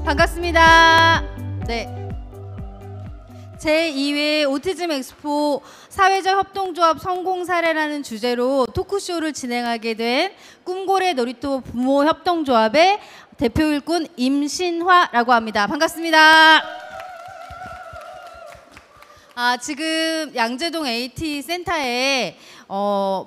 반갑습니다. 네. 제2회 오티즘 엑스포 사회적 협동조합 성공 사례라는 주제로 토크쇼를 진행하게 된 꿈고래 놀이터 부모 협동조합의 대표 일꾼 임신화라고 합니다. 반갑습니다. 지금 양재동 AT 센터에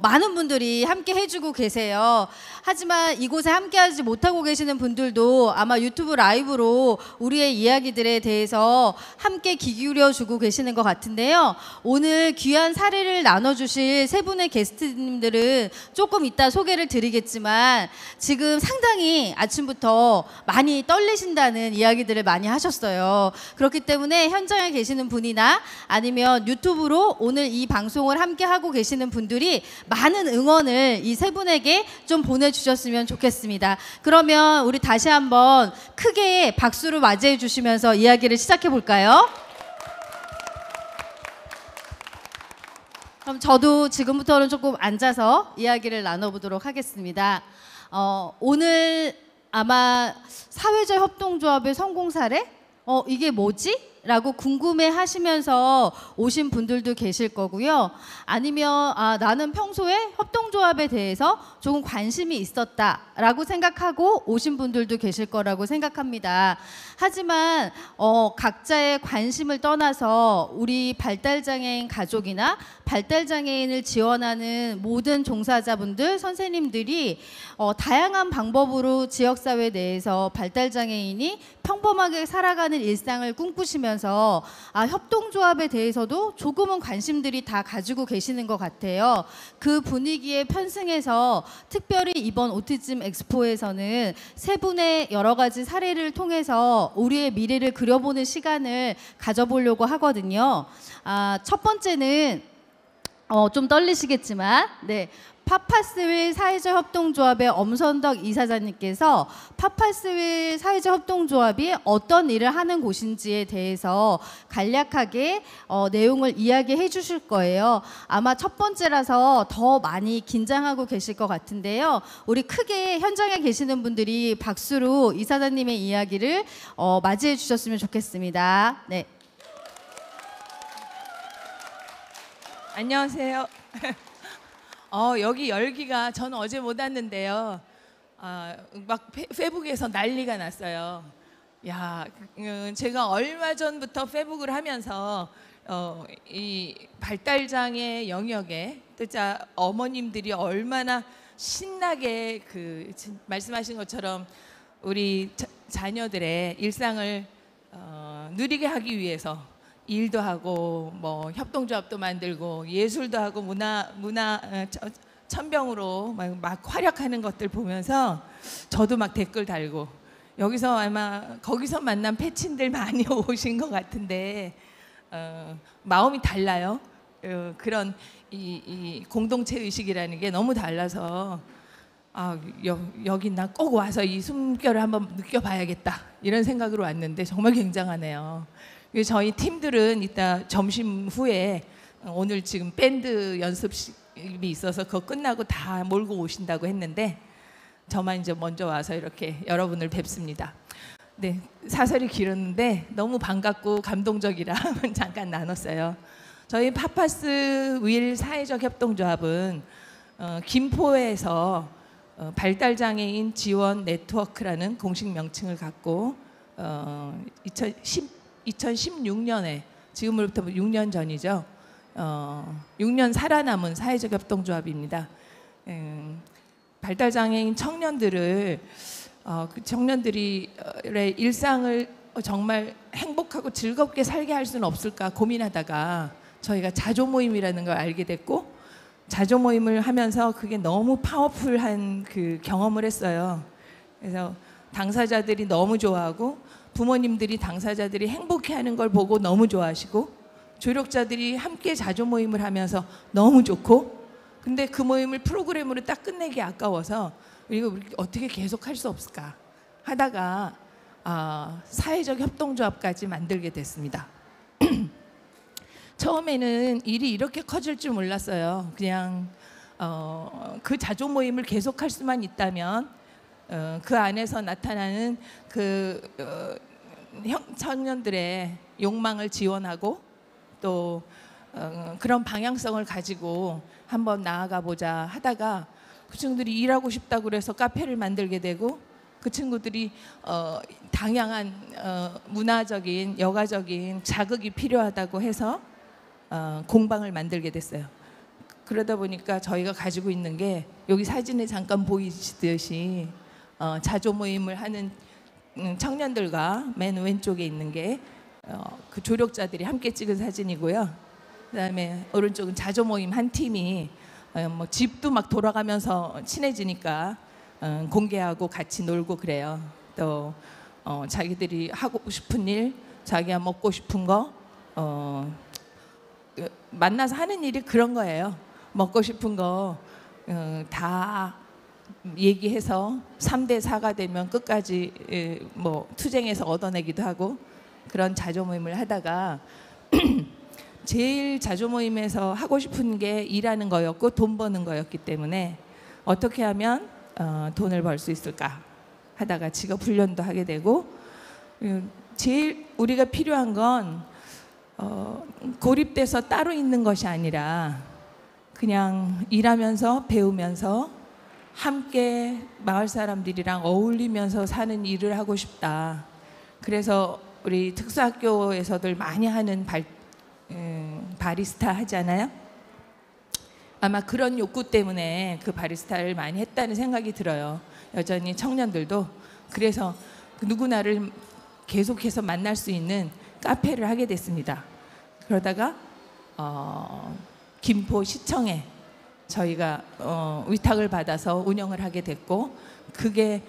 많은 분들이 함께 해주고 계세요. 하지만 이곳에 함께하지 못하고 계시는 분들도 아마 유튜브 라이브로 우리의 이야기들에 대해서 함께 귀 기울여주고 계시는 것 같은데요. 오늘 귀한 사례를 나눠주실 세 분의 게스트님들은 조금 이따 소개를 드리겠지만 지금 상당히 아침부터 많이 떨리신다는 이야기들을 많이 하셨어요. 그렇기 때문에 현장에 계시는 분이나 아니면 유튜브로 오늘 이 방송을 함께 하고 계시는 분들이 많은 응원을 이 세 분에게 좀 보내주셨으면 좋겠습니다. 그러면 우리 다시 한번 크게 박수로 맞이해 주시면서 이야기를 시작해 볼까요? 그럼 저도 지금부터는 조금 앉아서 이야기를 나눠보도록 하겠습니다. 오늘 아마 사회적 협동조합의 성공 사례? 이게 뭐지? 라고 궁금해 하시면서 오신 분들도 계실 거고요. 아니면 나는 평소에 협동조합에 대해서 조금 관심이 있었다 라고 생각하고 오신 분들도 계실 거라고 생각합니다. 하지만 각자의 관심을 떠나서 우리 발달장애인 가족이나 발달장애인을 지원하는 모든 종사자분들, 선생님들이 다양한 방법으로 지역사회 내에서 발달장애인이 평범하게 살아가는 일상을 꿈꾸시면서 협동조합에 대해서도 조금은 관심들이 다 가지고 계시는 것 같아요. 그 분위기에 편승해서 특별히 이번 오티즘 엑스포에서는 세 분의 여러 가지 사례를 통해서 우리의 미래를 그려보는 시간을 가져보려고 하거든요. 첫 번째는 좀 떨리시겠지만 파파스윌 사회적 협동조합의 엄선덕 이사장님께서 파파스윌 사회적 협동조합이 어떤 일을 하는 곳인지에 대해서 간략하게 내용을 이야기해 주실 거예요. 아마 첫 번째라서 더 많이 긴장하고 계실 것 같은데요. 우리 크게 현장에 계시는 분들이 박수로 이사장님의 이야기를 맞이해 주셨으면 좋겠습니다. 네. 안녕하세요. 여기 열기가 저는 어제 못 왔는데요. 막 페북에서 난리가 났어요. 제가 얼마 전부터 페북을 하면서 이 발달장애 영역에 진짜 어머님들이 얼마나 신나게 말씀하신 것처럼 우리 자녀들의 일상을 누리게 하기 위해서 일도 하고 뭐 협동조합도 만들고 예술도 하고 문화 천병으로 막 활약하는 것들 보면서 저도 막 댓글 달고 여기서 아마 거기서 만난 패친들 많이 오신 것 같은데 마음이 달라요. 그런 이 공동체 의식이라는 게 너무 달라서 여기 나 꼭 와서 이 숨결을 한번 느껴봐야겠다 이런 생각으로 왔는데 정말 굉장하네요. 저희 팀들은 이따 점심 후에 오늘 지금 밴드 연습이 있어서 그거 끝나고 다 몰고 오신다고 했는데 저만 이제 먼저 와서 이렇게 여러분을 뵙습니다. 네, 사설이 길었는데 너무 반갑고 감동적이라 잠깐 나눴어요. 저희 파파스 윌 사회적 협동조합은 김포에서 발달장애인 지원 네트워크라는 공식 명칭을 갖고 2016년에 지금으로부터 6년 전이죠. 6년 살아남은 사회적 협동조합입니다. 발달장애인 청년들을 그 청년들의 일상을 정말 행복하고 즐겁게 살게 할 수는 없을까 고민하다가 저희가 자조모임이라는 걸 알게 됐고 자조모임을 하면서 그게 너무 파워풀한 그 경험을 했어요. 그래서 당사자들이 너무 좋아하고 부모님들이 당사자들이 행복해하는 걸 보고 너무 좋아하시고 조력자들이 함께 자조모임을 하면서 너무 좋고 근데 그 모임을 프로그램으로 딱 끝내기 아까워서 이거 어떻게 계속할 수 없을까 하다가 사회적 협동조합까지 만들게 됐습니다. 처음에는 일이 이렇게 커질 줄 몰랐어요. 그냥 그 자조 모임을 계속할 수만 있다면 그 안에서 나타나는 그 청년들의 욕망을 지원하고 또 그런 방향성을 가지고 한번 나아가 보자 하다가 그 친구들이 일하고 싶다고 그래서 카페를 만들게 되고 그 친구들이 다양한 문화적인 여가적인 자극이 필요하다고 해서 공방을 만들게 됐어요. 그러다 보니까 저희가 가지고 있는 게 여기 사진에 잠깐 보이시듯이 자조 모임을 하는 청년들과 맨 왼쪽에 있는 게 그 조력자들이 함께 찍은 사진이고요. 그다음에 오른쪽은 자조 모임 한 팀이 뭐 집도 막 돌아가면서 친해지니까 공개하고 같이 놀고 그래요. 또 자기들이 하고 싶은 일, 자기가 먹고 싶은 거 만나서 하는 일이 그런 거예요. 먹고 싶은 거 다 얘기해서 3대 4가 되면 끝까지 뭐 투쟁해서 얻어내기도 하고 그런 자조 모임을 하다가 제일 자조 모임에서 하고 싶은 게 일하는 거였고 돈 버는 거였기 때문에 어떻게 하면 돈을 벌 수 있을까 하다가 직업 훈련도 하게 되고 제일 우리가 필요한 건 고립돼서 따로 있는 것이 아니라 그냥 일하면서 배우면서 함께 마을 사람들이랑 어울리면서 사는 일을 하고 싶다. 그래서 우리 특수학교에서들 많이 하는 바리스타 하잖아요. 아마 그런 욕구 때문에 그 바리스타를 많이 했다는 생각이 들어요. 여전히 청년들도. 그래서 누구나를 계속해서 만날 수 있는 카페를 하게 됐습니다. 그러다가 김포시청에 저희가 위탁을 받아서 운영을 하게 됐고 그게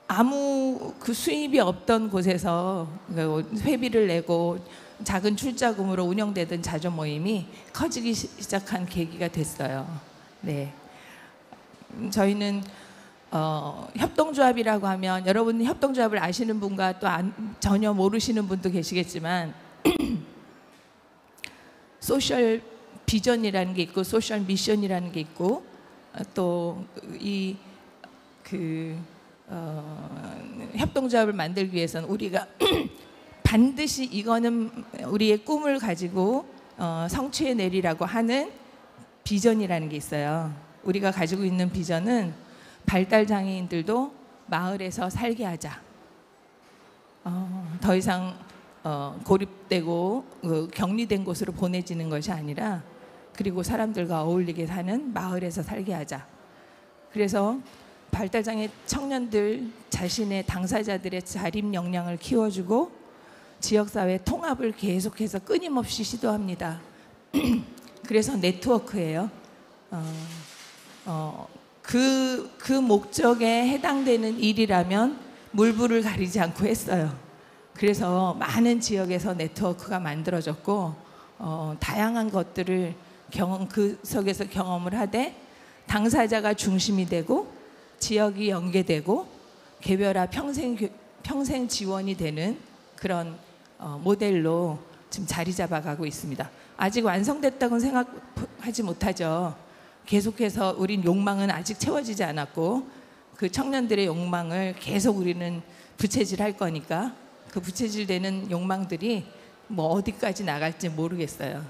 아무 그 수입이 없던 곳에서 회비를 내고 작은 출자금으로 운영되던 자조 모임이 커지기 시작한 계기가 됐어요. 네, 저희는 협동조합이라고 하면 여러분 협동조합을 아시는 분과 또 전혀 모르시는 분도 계시겠지만 소셜 비전이라는 게 있고 소셜 미션이라는 게 있고 또 이 협동조합을 만들기 위해서는 우리가 반드시 이거는 우리의 꿈을 가지고 성취해내리라고 하는 비전이라는 게 있어요. 우리가 가지고 있는 비전은 발달장애인들도 마을에서 살게 하자. 더 이상 고립되고 격리된 곳으로 보내지는 것이 아니라 그리고 사람들과 어울리게 사는 마을에서 살게 하자. 그래서 발달장애 청년들 자신의 당사자들의 자립 역량을 키워주고 지역사회 통합을 계속해서 끊임없이 시도합니다. 그래서 네트워크예요. 그 목적에 해당되는 일이라면 물불을 가리지 않고 했어요. 그래서 많은 지역에서 네트워크가 만들어졌고 다양한 것들을 그 속에서 경험을 하되 당사자가 중심이 되고 지역이 연계되고 개별화 평생 지원이 되는 그런 모델로 지금 자리 잡아가고 있습니다. 아직 완성됐다고는 생각하지 못하죠. 계속해서 우린 욕망은 아직 채워지지 않았고 그 청년들의 욕망을 계속 우리는 부채질할 거니까 그 부채질되는 욕망들이 뭐 어디까지 나갈지 모르겠어요.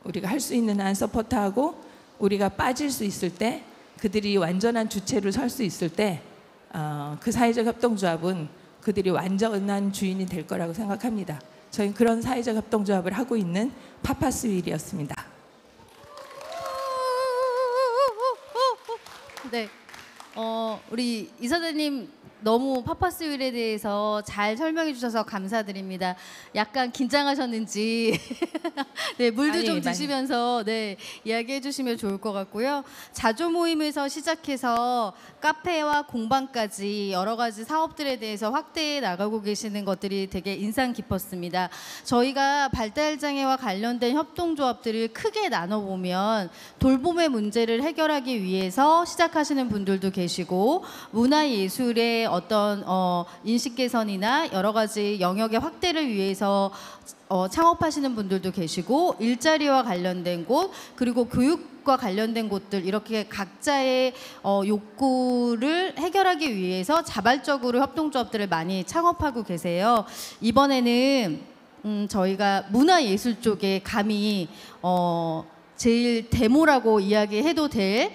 우리가 할 수 있는 한 서포트하고 우리가 빠질 수 있을 때 그들이 완전한 주체로 설 수 있을 때 그 사회적 협동조합은 그들이 완전한 주인이 될 거라고 생각합니다. 저희는 그런 사회적 협동조합을 하고 있는 파파스윌이었습니다. 네, 우리 이사장님 너무 파파스윌에 대해서 잘 설명해 주셔서 감사드립니다. 약간 긴장하셨는지 네, 물도 아니, 좀 많이. 드시면서 네, 이야기해 주시면 좋을 것 같고요. 자조 모임에서 시작해서 카페와 공방까지 여러 가지 사업들에 대해서 확대해 나가고 계시는 것들이 되게 인상 깊었습니다. 저희가 발달장애와 관련된 협동조합들을 크게 나눠보면 돌봄의 문제를 해결하기 위해서 시작하시는 분들도 계시고 문화예술의 어떤 인식 개선이나 여러 가지 영역의 확대를 위해서 창업하시는 분들도 계시고 일자리와 관련된 곳 그리고 교육과 관련된 곳들 이렇게 각자의 욕구를 해결하기 위해서 자발적으로 협동조합들을 많이 창업하고 계세요. 이번에는 저희가 문화예술 쪽에 감히 제일 데모라고 이야기해도 될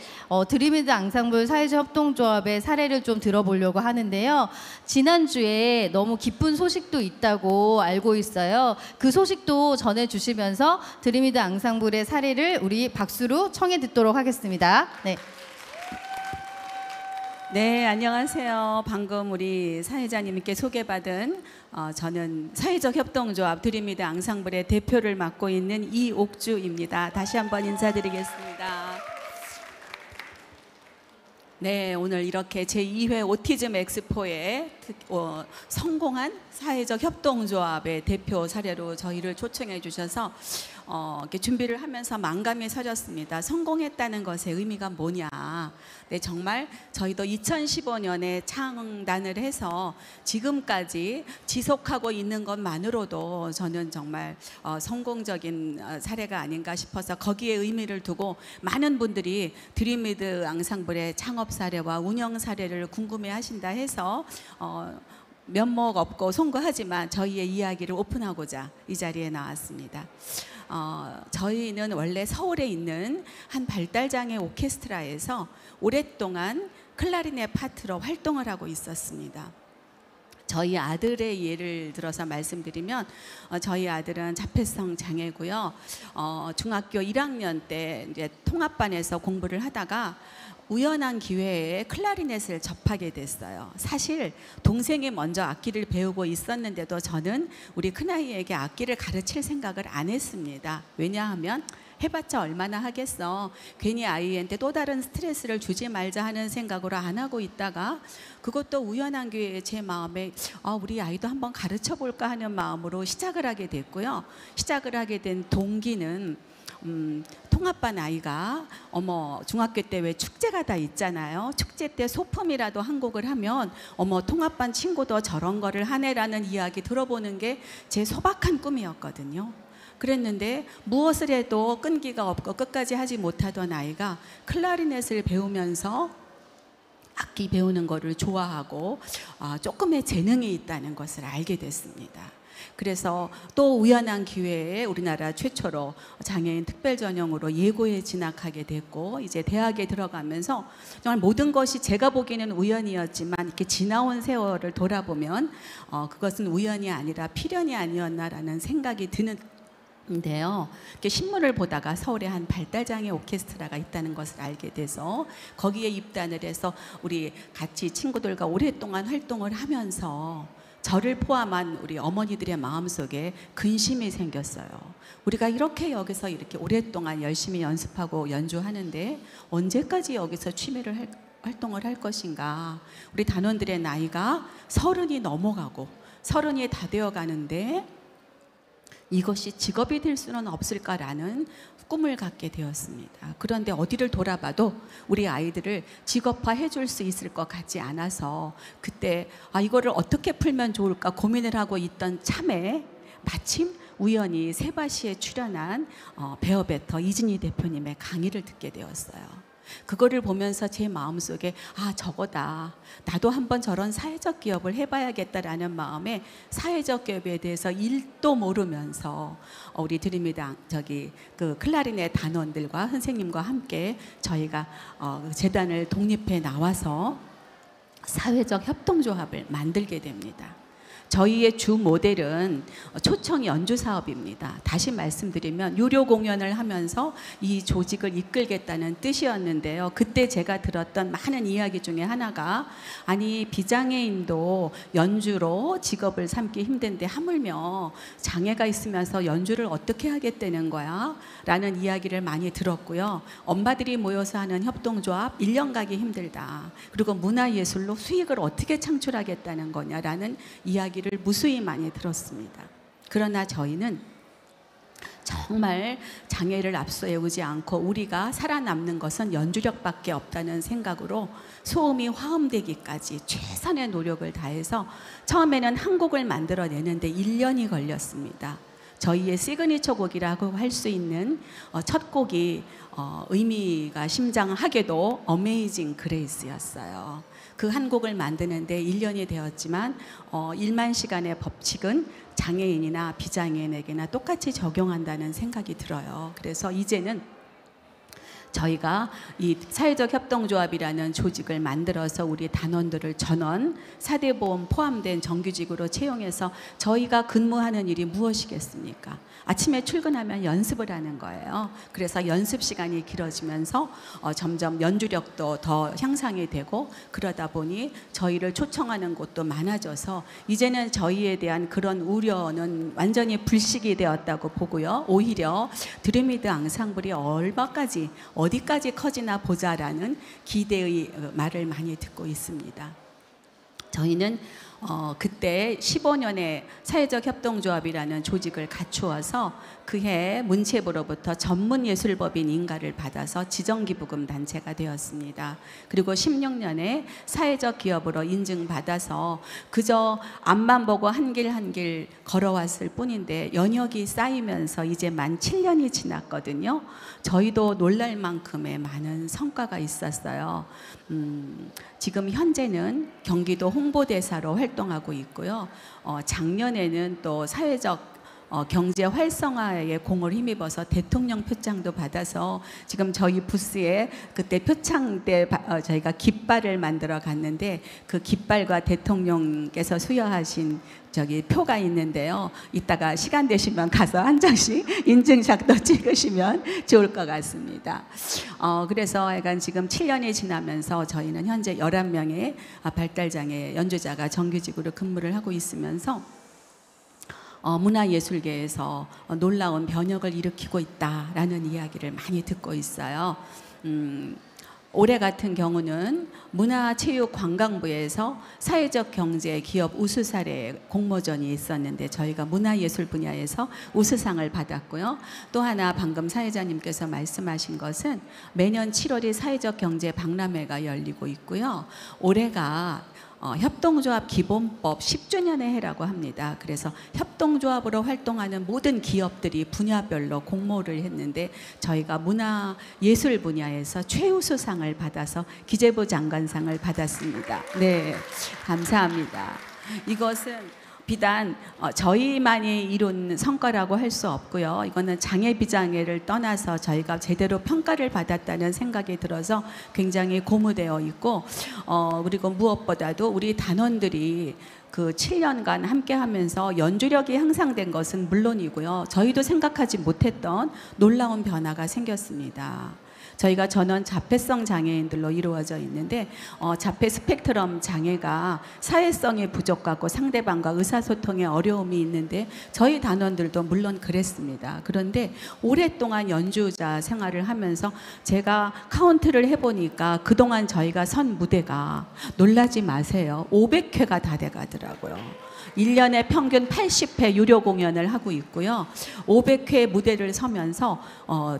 드림이드 앙상블 사회적 협동조합의 사례를 좀 들어보려고 하는데요. 지난주에 너무 기쁜 소식도 있다고 알고 있어요. 그 소식도 전해주시면서 드림이드 앙상블의 사례를 우리 박수로 청해 듣도록 하겠습니다. 네. 네, 안녕하세요. 방금 우리 사회자님께 소개받은 저는 사회적 협동조합 드림이드 앙상블의 대표를 맡고 있는 이옥주입니다. 다시 한번 인사드리겠습니다. 네, 오늘 이렇게 제2회 오티즘 엑스포에 성공한 사회적 협동조합의 대표 사례로 저희를 초청해 주셔서 이렇게 준비를 하면서 만감이 서렸습니다. 성공했다는 것의 의미가 뭐냐. 네, 정말 저희도 2015년에 창단을 해서 지금까지 지속하고 있는 것만으로도 저는 정말 성공적인 사례가 아닌가 싶어서 거기에 의미를 두고 많은 분들이 드림이드 앙상블의 창업 사례와 운영 사례를 궁금해 하신다 해서 면목 없고 송구하지만 저희의 이야기를 오픈하고자 이 자리에 나왔습니다. 저희는 원래 서울에 있는 한 발달장애 오케스트라에서 오랫동안 클라리넷 파트로 활동을 하고 있었습니다. 저희 아들의 예를 들어서 말씀드리면 저희 아들은 자폐성 장애고요. 중학교 1학년 때 이제 통합반에서 공부를 하다가 우연한 기회에 클라리넷을 접하게 됐어요. 사실 동생이 먼저 악기를 배우고 있었는데도 저는 우리 큰아이에게 악기를 가르칠 생각을 안 했습니다. 왜냐하면 해봤자 얼마나 하겠어. 괜히 아이한테 또 다른 스트레스를 주지 말자 하는 생각으로 안 하고 있다가 그것도 우연한 기회에 제 마음에 우리 아이도 한번 가르쳐 볼까 하는 마음으로 시작을 하게 됐고요. 시작을 하게 된 동기는 통합반 아이가 중학교 때 왜 축제가 다 있잖아요. 축제 때 소품이라도 한 곡을 하면 통합반 친구도 저런 거를 하네라는 이야기 들어보는 게 제 소박한 꿈이었거든요. 그랬는데 무엇을 해도 끈기가 없고 끝까지 하지 못하던 아이가 클라리넷을 배우면서 악기 배우는 거를 좋아하고 조금의 재능이 있다는 것을 알게 됐습니다. 그래서 또 우연한 기회에 우리나라 최초로 장애인 특별 전형으로 예고에 진학하게 됐고 이제 대학에 들어가면서 정말 모든 것이 제가 보기에는 우연이었지만 이렇게 지나온 세월을 돌아보면 그것은 우연이 아니라 필연이 아니었나라는 생각이 드는데요. 이렇게 신문을 보다가 서울에 한 발달장애 오케스트라가 있다는 것을 알게 돼서 거기에 입단을 해서 우리 같이 친구들과 오랫동안 활동을 하면서 저를 포함한 우리 어머니들의 마음속에 근심이 생겼어요. 우리가 이렇게 여기서 이렇게 오랫동안 열심히 연습하고 연주하는데 언제까지 여기서 취미를 활동을 할 것인가. 우리 단원들의 나이가 30이 넘어가고 30이 다 되어 가는데 이것이 직업이 될 수는 없을까라는 꿈을 갖게 되었습니다. 그런데 어디를 돌아봐도 우리 아이들을 직업화해 줄 수 있을 것 같지 않아서 그때 이거를 어떻게 풀면 좋을까 고민을 하고 있던 참에 마침 우연히 세바시에 출연한 베어베터 이진희 대표님의 강의를 듣게 되었어요. 그거를 보면서 제 마음속에 저거다. 나도 한번 저런 사회적 기업을 해봐야겠다라는 마음에 사회적 기업에 대해서 일도 모르면서 우리 드림이드 그 클라리넷 단원들과 선생님과 함께 저희가 재단을 독립해 나와서 사회적 협동조합을 만들게 됩니다. 저희의 주 모델은 초청 연주 사업입니다. 다시 말씀드리면 유료 공연을 하면서 이 조직을 이끌겠다는 뜻이었는데요. 그때 제가 들었던 많은 이야기 중에 하나가 비장애인도 연주로 직업을 삼기 힘든데 하물며 장애가 있으면서 연주를 어떻게 하겠다는 거야? 라는 이야기를 많이 들었고요. 엄마들이 모여서 하는 협동조합 1년 가기 힘들다. 그리고 문화예술로 수익을 어떻게 창출하겠다는 거냐라는 이야기를 무수히 많이 들었습니다. 그러나 저희는 정말 장애를 앞세우지 않고 우리가 살아남는 것은 연주력밖에 없다는 생각으로 소음이 화음되기까지 최선의 노력을 다해서 처음에는 한 곡을 만들어내는데 1년이 걸렸습니다. 저희의 시그니처 곡이라고 할 수 있는 첫 곡이 의미가 심장하게도 어메이징 그레이스였어요. 그 한 곡을 만드는데 1년이 되었지만 1만 시간의 법칙은 장애인이나 비장애인에게나 똑같이 적용한다는 생각이 들어요. 그래서 이제는 저희가 이 사회적 협동조합이라는 조직을 만들어서 우리 단원들을 전원 4대 보험 포함된 정규직으로 채용해서 저희가 근무하는 일이 무엇이겠습니까? 아침에 출근하면 연습을 하는 거예요. 그래서 연습 시간이 길어지면서 점점 연주력도 더 향상이 되고 그러다 보니 저희를 초청하는 곳도 많아져서 이제는 저희에 대한 그런 우려는 완전히 불식이 되었다고 보고요. 오히려 드루미드 앙상블이 얼마까지 어디까지 커지나 보자라는 기대의 말을 많이 듣고 있습니다. 저희는 그때 15년의 사회적 협동조합이라는 조직을 갖추어서 그해 문체부로부터 전문예술법인 인가를 받아서 지정기부금 단체가 되었습니다. 그리고 16년에 사회적 기업으로 인증받아서 그저 앞만 보고 한 길 한 길 걸어왔을 뿐인데 연역이 쌓이면서 이제 만 7년이 지났거든요. 저희도 놀랄 만큼의 많은 성과가 있었어요. 지금 현재는 경기도 홍보대사로 활동하고 있고요. 작년에는 또 사회적 경제 활성화에 공을 힘입어서 대통령 표창도 받아서 지금 저희 부스에 그때 표창 때 저희가 깃발을 만들어 갔는데 그 깃발과 대통령께서 수여하신 저기 표가 있는데요. 이따가 시간 되시면 가서 한 장씩 인증샷도 찍으시면 좋을 것 같습니다. 그래서 약간 지금 7년이 지나면서 저희는 현재 11명의 발달장애 연주자가 정규직으로 근무를 하고 있으면서 문화예술계에서 놀라운 변혁을 일으키고 있다라는 이야기를 많이 듣고 있어요. 올해 같은 경우는 문화체육관광부에서 사회적 경제 기업 우수사례 공모전이 있었는데 저희가 문화예술 분야에서 우수상을 받았고요. 또 하나 방금 사회자님께서 말씀하신 것은 매년 7월이 사회적 경제 박람회가 열리고 있고요. 올해가 협동조합 기본법 10주년의 해라고 합니다. 그래서 협동조합으로 활동하는 모든 기업들이 분야별로 공모를 했는데 저희가 문화예술 분야에서 최우수상을 받아서 기재부 장관상을 받았습니다. 네, 감사합니다. 이것은 비단 저희만이 이룬 성과라고 할 수 없고요. 이거는 장애 비장애를 떠나서 저희가 제대로 평가를 받았다는 생각이 들어서 굉장히 고무되어 있고 그리고 무엇보다도 우리 단원들이 그 7년간 함께 하면서 연주력이 향상된 것은 물론이고요. 저희도 생각하지 못했던 놀라운 변화가 생겼습니다. 저희가 전원 자폐성 장애인들로 이루어져 있는데 자폐 스펙트럼 장애가 사회성이 부족하고 상대방과 의사소통에 어려움이 있는데 저희 단원들도 물론 그랬습니다. 그런데 오랫동안 연주자 생활을 하면서 제가 카운트를 해보니까 그동안 저희가 선 무대가 놀라지 마세요. 500회가 다 돼가더라고요. 1년에 평균 80회 유료 공연을 하고 있고요. 500회 무대를 서면서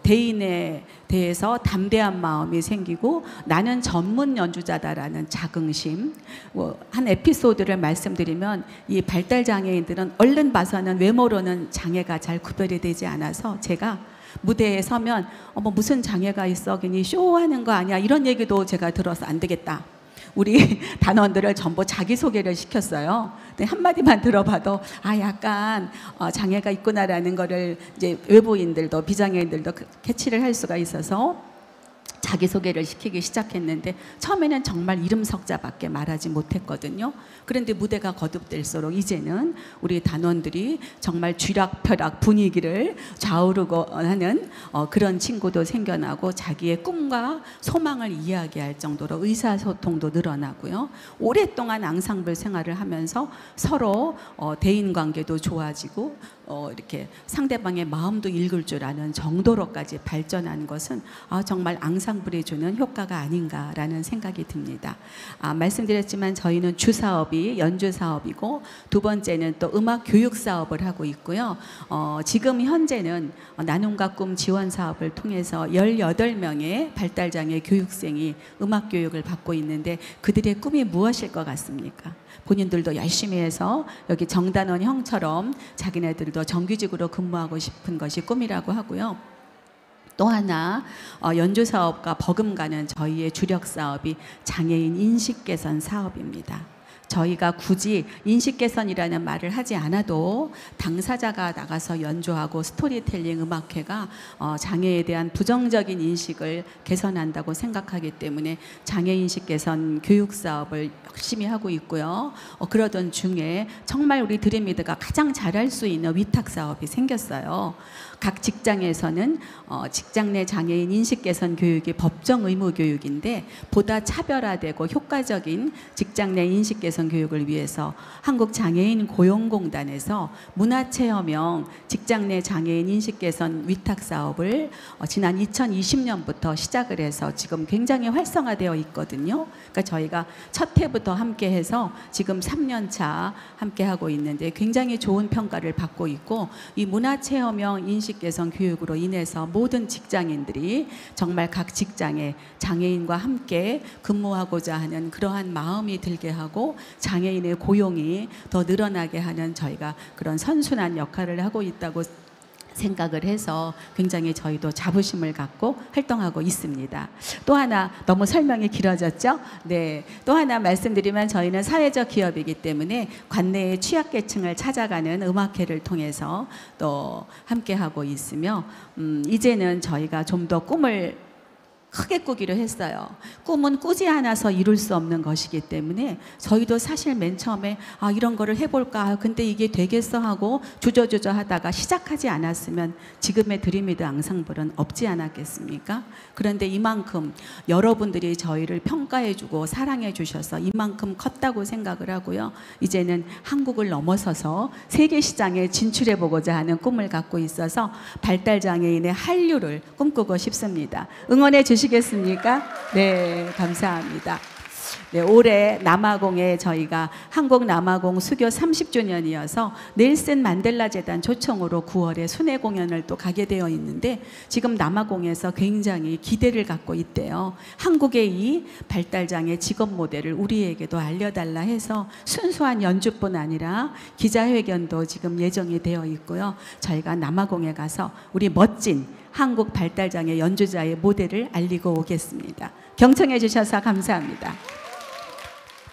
대인에 대해서 담대한 마음이 생기고 나는 전문 연주자다라는 자긍심. 한 에피소드를 말씀드리면 이 발달장애인들은 얼른 봐서는 외모로는 장애가 잘 구별이 되지 않아서 제가 무대에 서면 무슨 장애가 있어 괜히 쇼하는 거 아니야 이런 얘기도 제가 들어서 안 되겠다. 우리 단원들을 전부 자기소개를 시켰어요. 근데 한마디만 들어봐도 약간 장애가 있구나라는 거를 이제 외부인들도 비장애인들도 캐치를 할 수가 있어서 자기소개를 시키기 시작했는데 처음에는 정말 이름 석자밖에 말하지 못했거든요. 그런데 무대가 거듭될수록 이제는 우리 단원들이 정말 쥐락펴락 분위기를 좌우르고 하는 그런 친구도 생겨나고 자기의 꿈과 소망을 이야기할 정도로 의사소통도 늘어나고요. 오랫동안 앙상블 생활을 하면서 서로 대인관계도 좋아지고 이렇게 상대방의 마음도 읽을 줄 아는 정도로까지 발전한 것은 정말 앙상블이 주는 효과가 아닌가라는 생각이 듭니다. 말씀드렸지만 저희는 주 사업이 연주 사업이고 두 번째는 또 음악 교육 사업을 하고 있고요. 지금 현재는 나눔과 꿈 지원 사업을 통해서 18명의 발달장애 교육생이 음악 교육을 받고 있는데 그들의 꿈이 무엇일 것 같습니까? 본인들도 열심히 해서 여기 정단원 형처럼 자기네들도 정규직으로 근무하고 싶은 것이 꿈이라고 하고요. 또 하나 연주 사업과 버금가는 저희의 주력 사업이 장애인 인식 개선 사업입니다. 저희가 굳이 인식 개선이라는 말을 하지 않아도 당사자가 나가서 연주하고 스토리텔링 음악회가 장애에 대한 부정적인 인식을 개선한다고 생각하기 때문에 장애인식 개선 교육 사업을 열심히 하고 있고요. 그러던 중에 정말 우리 드림미드가 가장 잘할 수 있는 위탁 사업이 생겼어요. 각 직장에서는 직장 내 장애인 인식 개선 교육이 법정 의무 교육인데 보다 차별화되고 효과적인 직장 내 인식 개선 교육을 위해서 한국장애인 고용공단에서 문화체험형 직장 내 장애인 인식 개선 위탁 사업을 지난 2020년부터 시작을 해서 지금 굉장히 활성화되어 있거든요. 그러니까 저희가 첫 해부터 함께 해서 지금 3년 차 함께 하고 있는데 굉장히 좋은 평가를 받고 있고 이 문화체험형 인식 개선 교육으로 인해서 모든 직장인들이 정말 각 직장에 장애인과 함께 근무하고자 하는 그러한 마음이 들게 하고 장애인의 고용이 더 늘어나게 하는 저희가 그런 선순환 역할을 하고 있다고 생각을 해서 굉장히 저희도 자부심을 갖고 활동하고 있습니다. 또 하나 너무 설명이 길어졌죠? 네, 또 하나 말씀드리면 저희는 사회적 기업이기 때문에 관내의 취약계층을 찾아가는 음악회를 통해서 또 함께하고 있으며 이제는 저희가 좀 더 꿈을 크게 꾸기로 했어요. 꿈은 꾸지 않아서 이룰 수 없는 것이기 때문에 저희도 사실 맨 처음에 이런 거를 해볼까 근데 이게 되겠어 하고 주저주저 하다가 시작하지 않았으면 지금의 드림미드 앙상블은 없지 않았겠습니까? 그런데 이만큼 여러분들이 저희를 평가해주고 사랑해주셔서 이만큼 컸다고 생각을 하고요. 이제는 한국을 넘어서서 세계 시장에 진출해보고자 하는 꿈을 갖고 있어서 발달장애인의 한류를 꿈꾸고 싶습니다. 응원해 주시겠습니까? 네, 감사합니다. 네, 올해 남아공에 저희가 한국 남아공 수교 30주년이어서 넬슨 만델라 재단 초청으로 9월에 순회 공연을 또 가게 되어 있는데 지금 남아공에서 굉장히 기대를 갖고 있대요. 한국의 이 발달장애 직업 모델을 우리에게도 알려달라 해서 순수한 연주뿐 아니라 기자회견도 지금 예정이 되어 있고요. 저희가 남아공에 가서 우리 멋진 한국 발달장애 연주자의 모델을 알리고 오겠습니다. 경청해 주셔서 감사합니다.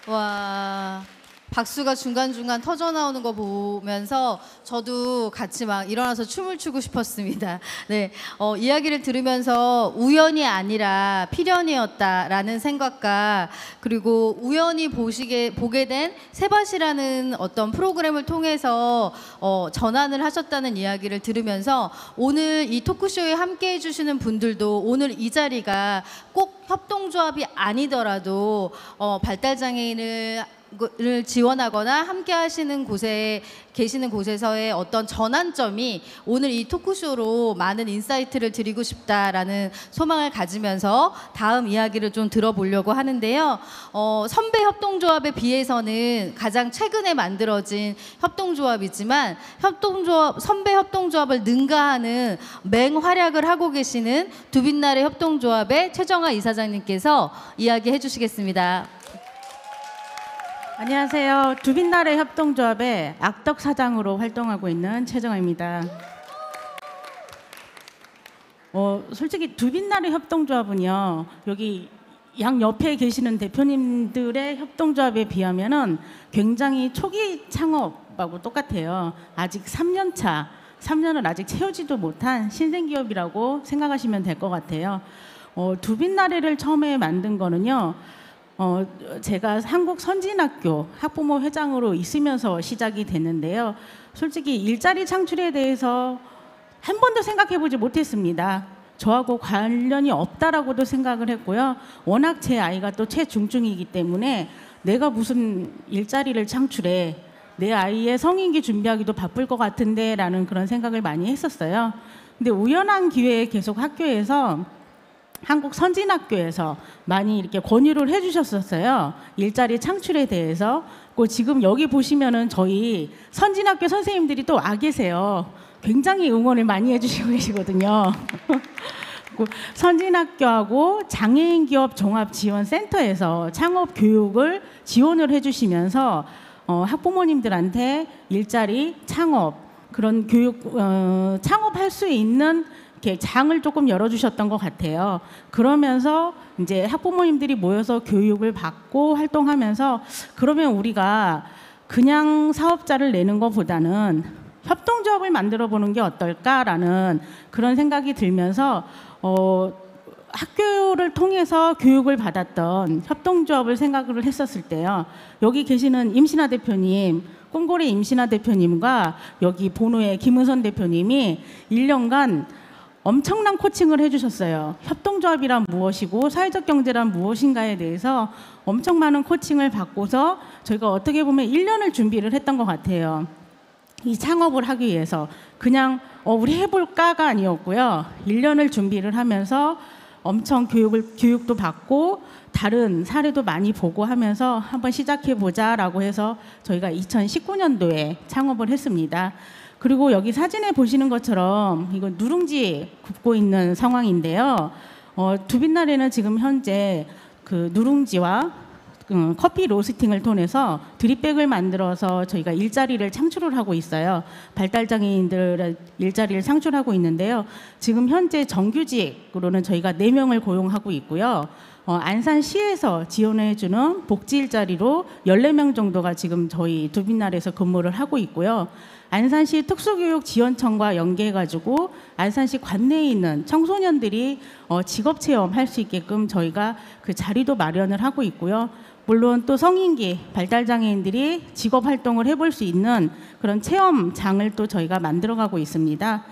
와, 박수가 중간중간 터져 나오는 거 보면서 저도 같이 막 일어나서 춤을 추고 싶었습니다. 네, 이야기를 들으면서 우연이 아니라 필연이었다라는 생각과 그리고 우연히 보게 된 세밭이라는 어떤 프로그램을 통해서 전환을 하셨다는 이야기를 들으면서 오늘 이 토크쇼에 함께 해주시는 분들도 오늘 이 자리가 꼭 협동조합이 아니더라도 발달장애인을 지원하거나 함께 하시는 곳에 계시는 곳에서의 어떤 전환점이 오늘 이 토크쇼로 많은 인사이트를 드리고 싶다라는 소망을 가지면서 다음 이야기를 좀 들어보려고 하는데요. 선배 협동조합에 비해서는 가장 최근에 만들어진 협동조합이지만 선배 협동조합을 능가하는 맹활약을 하고 계시는 두빛날의 협동조합의 최정아 이사장님께서 이야기해 주시겠습니다. 안녕하세요. 두빛날의 협동조합의 악덕 사장으로 활동하고 있는 최정아입니다. 솔직히 두빛날의 협동조합은요, 여기 양 옆에 계시는 대표님들의 협동조합에 비하면은 굉장히 초기 창업하고 똑같아요. 아직 3년차, 3년을 아직 채우지도 못한 신생기업이라고 생각하시면 될 것 같아요. 두빛나래를 처음에 만든 거는요, 제가 한국 선진학교 학부모 회장으로 있으면서 시작이 됐는데요. 솔직히 일자리 창출에 대해서 한 번도 생각해 보지 못했습니다. 저하고 관련이 없다라고도 생각을 했고요. 워낙 제 아이가 또 최중증이기 때문에 내가 무슨 일자리를 창출해. 내 아이의 성인기 준비하기도 바쁠 것 같은데라는 그런 생각을 많이 했었어요. 근데 우연한 기회에 계속 학교에서 한국 선진학교에서 많이 이렇게 권유를 해주셨었어요. 일자리 창출에 대해서. 지금 여기 보시면은 저희 선진학교 선생님들이 또 와 계세요. 굉장히 응원을 많이 해주시고 계시거든요. 선진학교하고 장애인 기업 종합지원센터에서 창업 교육을 지원을 해주시면서 학부모님들한테 일자리 창업 그런 교육 창업할 수 있는 이렇게 장을 조금 열어주셨던 것 같아요. 그러면서 이제 학부모님들이 모여서 교육을 받고 활동하면서 그러면 우리가 그냥 사업자를 내는 것보다는 협동조합을 만들어 보는 게 어떨까라는 그런 생각이 들면서 학교를 통해서 교육을 받았던 협동조합을 생각을 했었을 때요. 여기 계시는 임신아 대표님, 꽁고리 임신아 대표님과 여기 본호의 김은선 대표님이 1년간 엄청난 코칭을 해주셨어요. 협동조합이란 무엇이고 사회적 경제란 무엇인가에 대해서 엄청 많은 코칭을 받고서 저희가 어떻게 보면 1년을 준비를 했던 것 같아요. 이 창업을 하기 위해서 그냥 우리 해볼까가 아니었고요. 1년을 준비를 하면서 엄청 교육도 받고 다른 사례도 많이 보고 하면서 한번 시작해보자라고 해서 저희가 2019년도에 창업을 했습니다. 그리고 여기 사진에 보시는 것처럼 이건 누룽지 굽고 있는 상황인데요. 두빛날에는 지금 현재 그 누룽지와 커피 로스팅을 통해서 드립백을 만들어서 저희가 일자리를 창출을 하고 있어요. 발달장애인들의 일자리를 창출하고 있는데요. 지금 현재 정규직으로는 저희가 4명을 고용하고 있고요. 안산시에서 지원해주는 복지 일자리로 14명 정도가 지금 저희 두빛날에서 근무를 하고 있고요. 안산시 특수교육지원청과 연계해가지고 안산시 관내에 있는 청소년들이 직업체험할 수 있게끔 저희가 그 자리도 마련을 하고 있고요. 물론 또 성인기 발달장애인들이 직업활동을 해볼 수 있는 그런 체험장을 또 저희가 만들어가고 있습니다.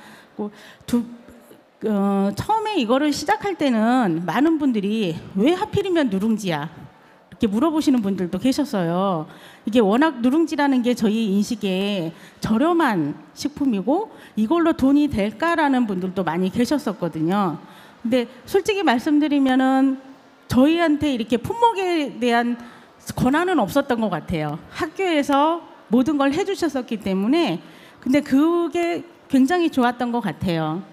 처음에 이거를 시작할 때는 많은 분들이 왜 하필이면 누룽지야? 이렇게 물어보시는 분들도 계셨어요. 이게 워낙 누룽지라는 게 저희 인식에 저렴한 식품이고 이걸로 돈이 될까라는 분들도 많이 계셨었거든요. 근데 솔직히 말씀드리면은 저희한테 이렇게 품목에 대한 권한은 없었던 것 같아요. 학교에서 모든 걸 해주셨었기 때문에 근데 그게 굉장히 좋았던 것 같아요.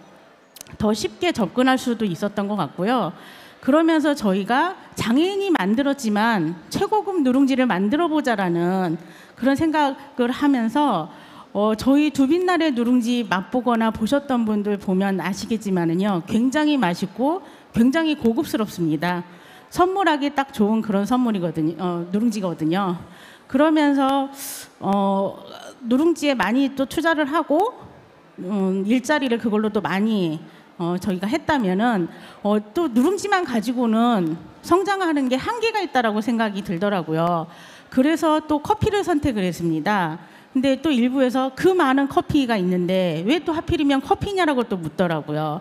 더 쉽게 접근할 수도 있었던 것 같고요. 그러면서 저희가 장애인이 만들었지만 최고급 누룽지를 만들어보자라는 그런 생각을 하면서 저희 두빛날의 누룽지 맛보거나 보셨던 분들 보면 아시겠지만은요. 굉장히 맛있고 굉장히 고급스럽습니다. 선물하기 딱 좋은 그런 선물이거든요. 누룽지거든요. 그러면서 누룽지에 많이 또 투자를 하고 일자리를 그걸로 또 많이 저희가 했다면은 또 누룽지만 가지고는 성장하는 게 한계가 있다라고 생각이 들더라고요. 그래서 또 커피를 선택을 했습니다. 근데 또 일부에서 그 많은 커피가 있는데 왜 또 하필이면 커피냐라고 또 묻더라고요.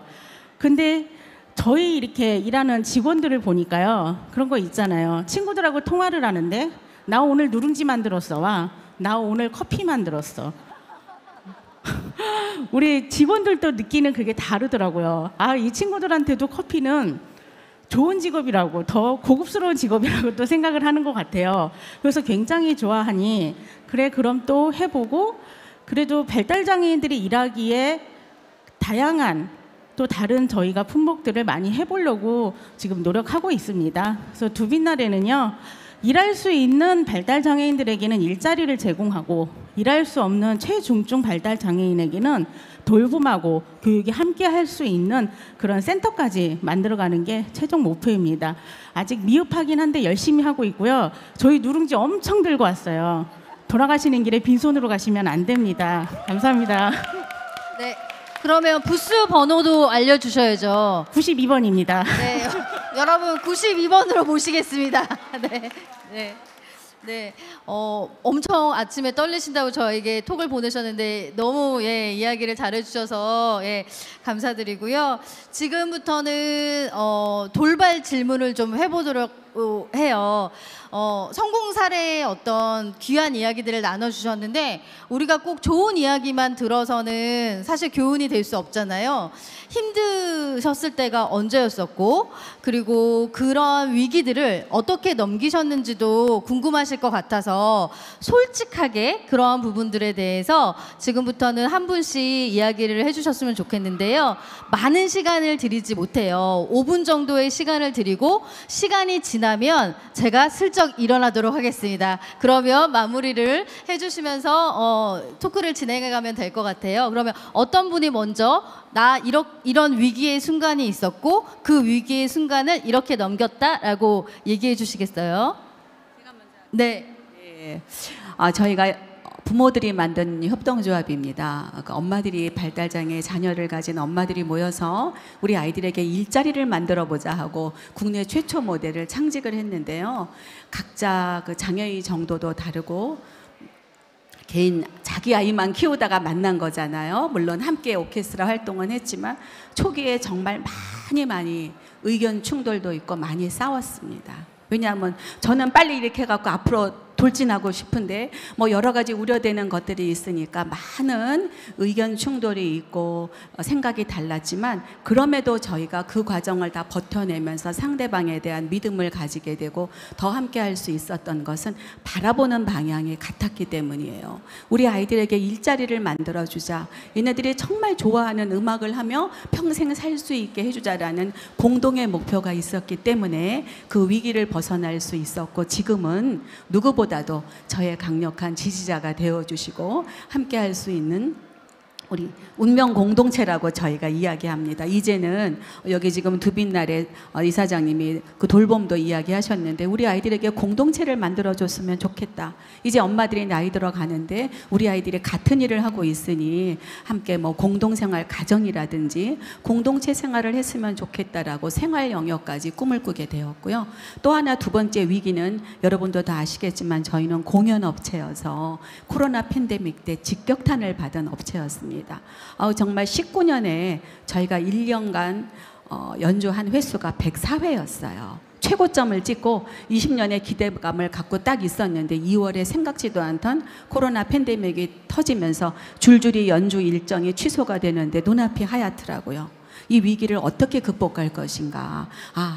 근데 저희 이렇게 일하는 직원들을 보니까요. 그런 거 있잖아요. 친구들하고 통화를 하는데 나 오늘 누룽지 만들었어. 와. 나 오늘 커피 만들었어. 우리 직원들도 느끼는 그게 다르더라고요. 이 친구들한테도 커피는 좋은 직업이라고 더 고급스러운 직업이라고 또 생각을 하는 것 같아요. 그래서 굉장히 좋아하니 그래 그럼 또 해보고 그래도 발달장애인들이 일하기에 다양한 또 다른 저희가 품목들을 많이 해보려고 지금 노력하고 있습니다. 그래서 두빛날에는요. 일할 수 있는 발달장애인들에게는 일자리를 제공하고 일할 수 없는 최중증 발달장애인에게는 돌봄하고 교육이 함께 할 수 있는 그런 센터까지 만들어가는 게 최종 목표입니다. 아직 미흡하긴 한데 열심히 하고 있고요. 저희 누룽지 엄청 들고 왔어요. 돌아가시는 길에 빈손으로 가시면 안 됩니다. 감사합니다. 네. 그러면 부스 번호도 알려주셔야죠. 92번입니다. 네. 여러분 92번으로 모시겠습니다. 네. 네. 네, 엄청 아침에 떨리신다고 저에게 톡을 보내셨는데 너무 이야기를 잘해주셔서 감사드리고요. 지금부터는 돌발 질문을 좀 해보도록 해요. 성공 사례의 어떤 귀한 이야기들을 나눠주셨는데 우리가 꼭 좋은 이야기만 들어서는 사실 교훈이 될 수 없잖아요. 힘드셨을 때가 언제였었고 그리고 그런 위기들을 어떻게 넘기셨는지도 궁금하실 것 같아서 솔직하게 그러한 부분들에 대해서 지금부터는 한 분씩 이야기를 해주셨으면 좋겠는데요. 많은 시간을 드리지 못해요. 5분 정도의 시간을 드리고 시간이 지나면 제가 슬쩍 일어나도록 하겠습니다. 그러면 마무리를 해주시면서 토크를 진행해가면 될 것 같아요. 그러면 어떤 분이 먼저 나 이런 위기의 순간이 있었고 그 위기의 순간을 이렇게 넘겼다라고 얘기해 주시겠어요? 네. 네. 저희가 부모들이 만든 협동조합입니다. 그러니까 엄마들이 발달장애 자녀를 가진 엄마들이 모여서 우리 아이들에게 일자리를 만들어 보자 하고 국내 최초 모델을 창직을 했는데요. 각자 그 장애의 정도도 다르고 개인 자기 아이만 키우다가 만난 거잖아요. 물론 함께 오케스트라 활동은 했지만 초기에 정말 많이 의견 충돌도 있고 많이 싸웠습니다. 왜냐하면 저는 빨리 이렇게 해갖고 앞으로 돌진하고 싶은데 뭐 여러 가지 우려되는 것들이 있으니까 많은 의견 충돌이 있고 생각이 달랐지만 그럼에도 저희가 그 과정을 다 버텨내면서 상대방에 대한 믿음을 가지게 되고 더 함께 할 수 있었던 것은 바라보는 방향이 같았기 때문이에요. 우리 아이들에게 일자리를 만들어주자. 얘네들이 정말 좋아하는 음악을 하며 평생 살 수 있게 해주자라는 공동의 목표가 있었기 때문에 그 위기를 벗어날 수 있었고 지금은 누구보다도 저의 강력한 지지자가 되어주시고 함께 할 수 있는 우리 운명 공동체라고 저희가 이야기합니다. 이제는 여기 지금 두빛날에 이사장님이 그 돌봄도 이야기하셨는데 우리 아이들에게 공동체를 만들어줬으면 좋겠다. 이제 엄마들이 나이 들어가는데 우리 아이들이 같은 일을 하고 있으니 함께 뭐 공동생활 가정이라든지 공동체 생활을 했으면 좋겠다라고 생활 영역까지 꿈을 꾸게 되었고요. 또 하나 두 번째 위기는 여러분도 다 아시겠지만 저희는 공연업체여서 코로나 팬데믹 때 직격탄을 받은 업체였습니다. 정말 19년에 저희가 1년간 연주한 횟수가 104회였어요. 최고점을 찍고 20년의 기대감을 갖고 딱 있었는데 2월에 생각지도 않던 코로나 팬데믹이 터지면서 줄줄이 연주 일정이 취소가 되는데 눈앞이 하얗더라고요. 이 위기를 어떻게 극복할 것인가.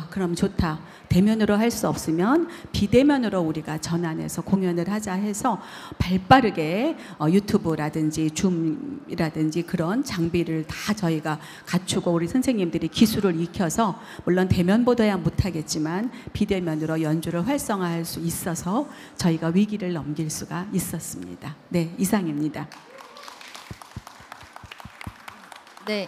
그럼 좋다. 대면으로 할 수 없으면 비대면으로 우리가 전환해서 공연을 하자 해서 발빠르게 유튜브라든지 줌이라든지 그런 장비를 다 저희가 갖추고 우리 선생님들이 기술을 익혀서 물론 대면보다야 못하겠지만 비대면으로 연주를 활성화할 수 있어서 저희가 위기를 넘길 수가 있었습니다. 네, 이상입니다. 네.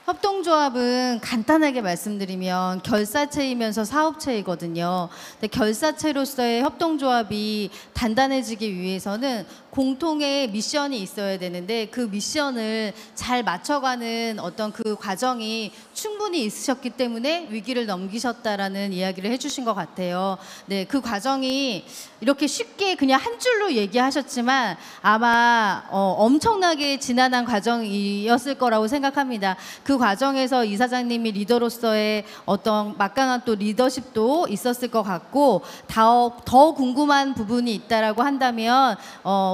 협동조합은 간단하게 말씀드리면 결사체이면서 사업체이거든요. 근데 결사체로서의 협동조합이 단단해지기 위해서는 공통의 미션이 있어야 되는데 그 미션을 잘 맞춰가는 어떤 그 과정이 충분히 있으셨기 때문에 위기를 넘기셨다라는 이야기를 해주신 것 같아요. 네, 그 과정이 이렇게 쉽게 그냥 한 줄로 얘기하셨지만 아마 엄청나게 지난한 과정이었을 거라고 생각합니다. 그 과정에서 이사장님이 리더로서의 어떤 막강한 또 리더십도 있었을 것 같고 더 궁금한 부분이 있다라고 한다면